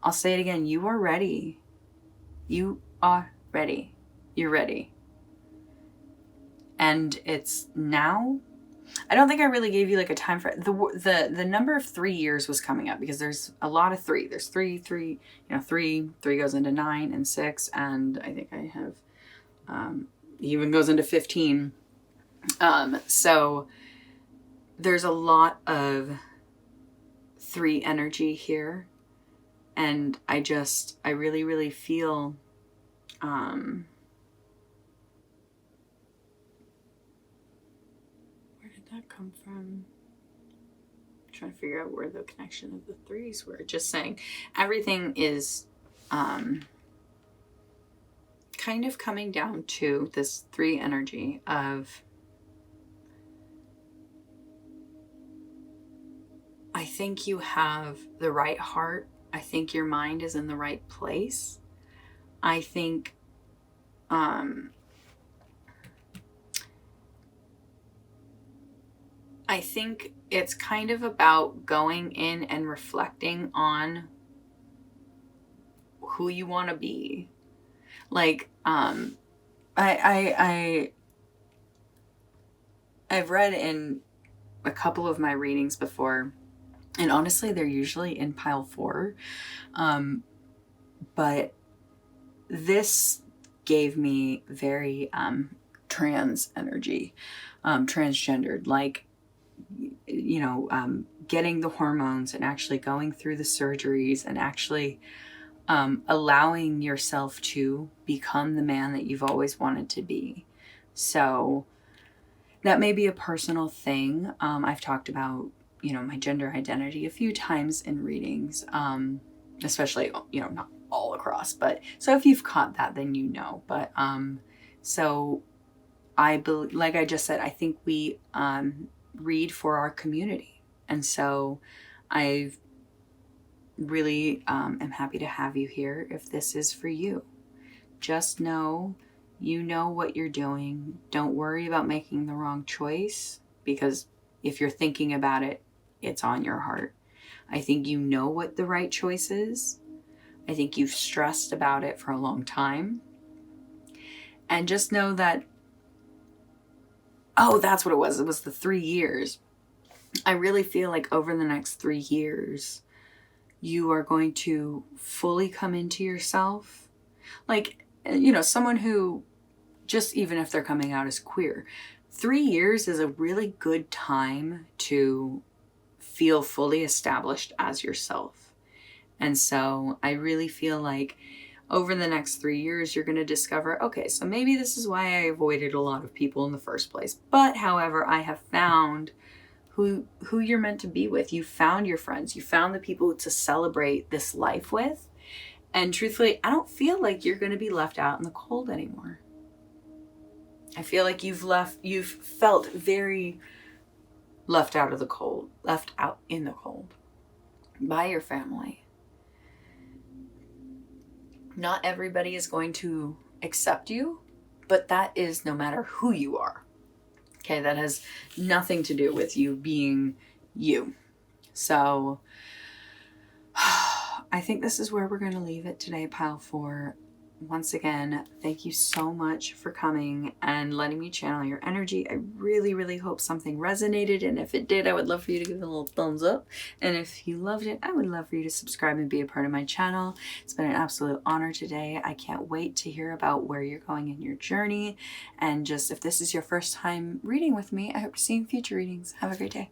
I'll say it again. You are ready. You are ready. You're ready. And it's now. I don't think I really gave you like a time for the number of 3 years was coming up because there's a lot of 3. There's 3, 3 goes into 9 and 6. And I think I have, even goes into 15. So there's a lot of 3 energy here. And I really, really feel, where did that come from? I'm trying to figure out where the connection of the 3s were. Just saying everything is, kind of coming down to this 3 energy of, I think you have the right heart. I think your mind is in the right place. I think it's kind of about going in and reflecting on who you want to be. Like, I've read in a couple of my readings before, and honestly, they're usually in pile 4. But this gave me very trans energy, transgendered, like, getting the hormones and actually going through the surgeries and actually allowing yourself to become the man that you've always wanted to be. So that may be a personal thing. I've talked about, my gender identity a few times in readings, especially, not all across, but so if you've caught that, then but, so I believe, like I just said, I think we, read for our community. And so I really, am happy to have you here. If this is for you, just know, you know what you're doing. Don't worry about making the wrong choice, because if you're thinking about it, it's on your heart. I think you know what the right choice is. I think you've stressed about it for a long time. And just know that, that's what it was. It was the 3 years. I really feel like over the next 3 years, you are going to fully come into yourself. Like, someone who, just even if they're coming out as queer, 3 years is a really good time to feel fully established as yourself. And so I really feel like over the next 3 years, you're going to discover, okay, so maybe this is why I avoided a lot of people in the first place. But however, I have found who you're meant to be with. You found your friends. You found the people to celebrate this life with. And truthfully, I don't feel like you're going to be left out in the cold anymore. I feel like you've felt very left out of the cold, left out in the cold by your family. Not everybody is going to accept you, but that is no matter who you are. Okay, that has nothing to do with you being you. So I think this is where we're going to leave it today, Pile 4. Once again, thank you so much for coming and letting me channel your energy. I really, really hope something resonated. And if it did, I would love for you to give it a little thumbs up. And if you loved it, I would love for you to subscribe and be a part of my channel. It's been an absolute honor today. I can't wait to hear about where you're going in your journey. And just if this is your first time reading with me, I hope to see you in future readings. Have a great day.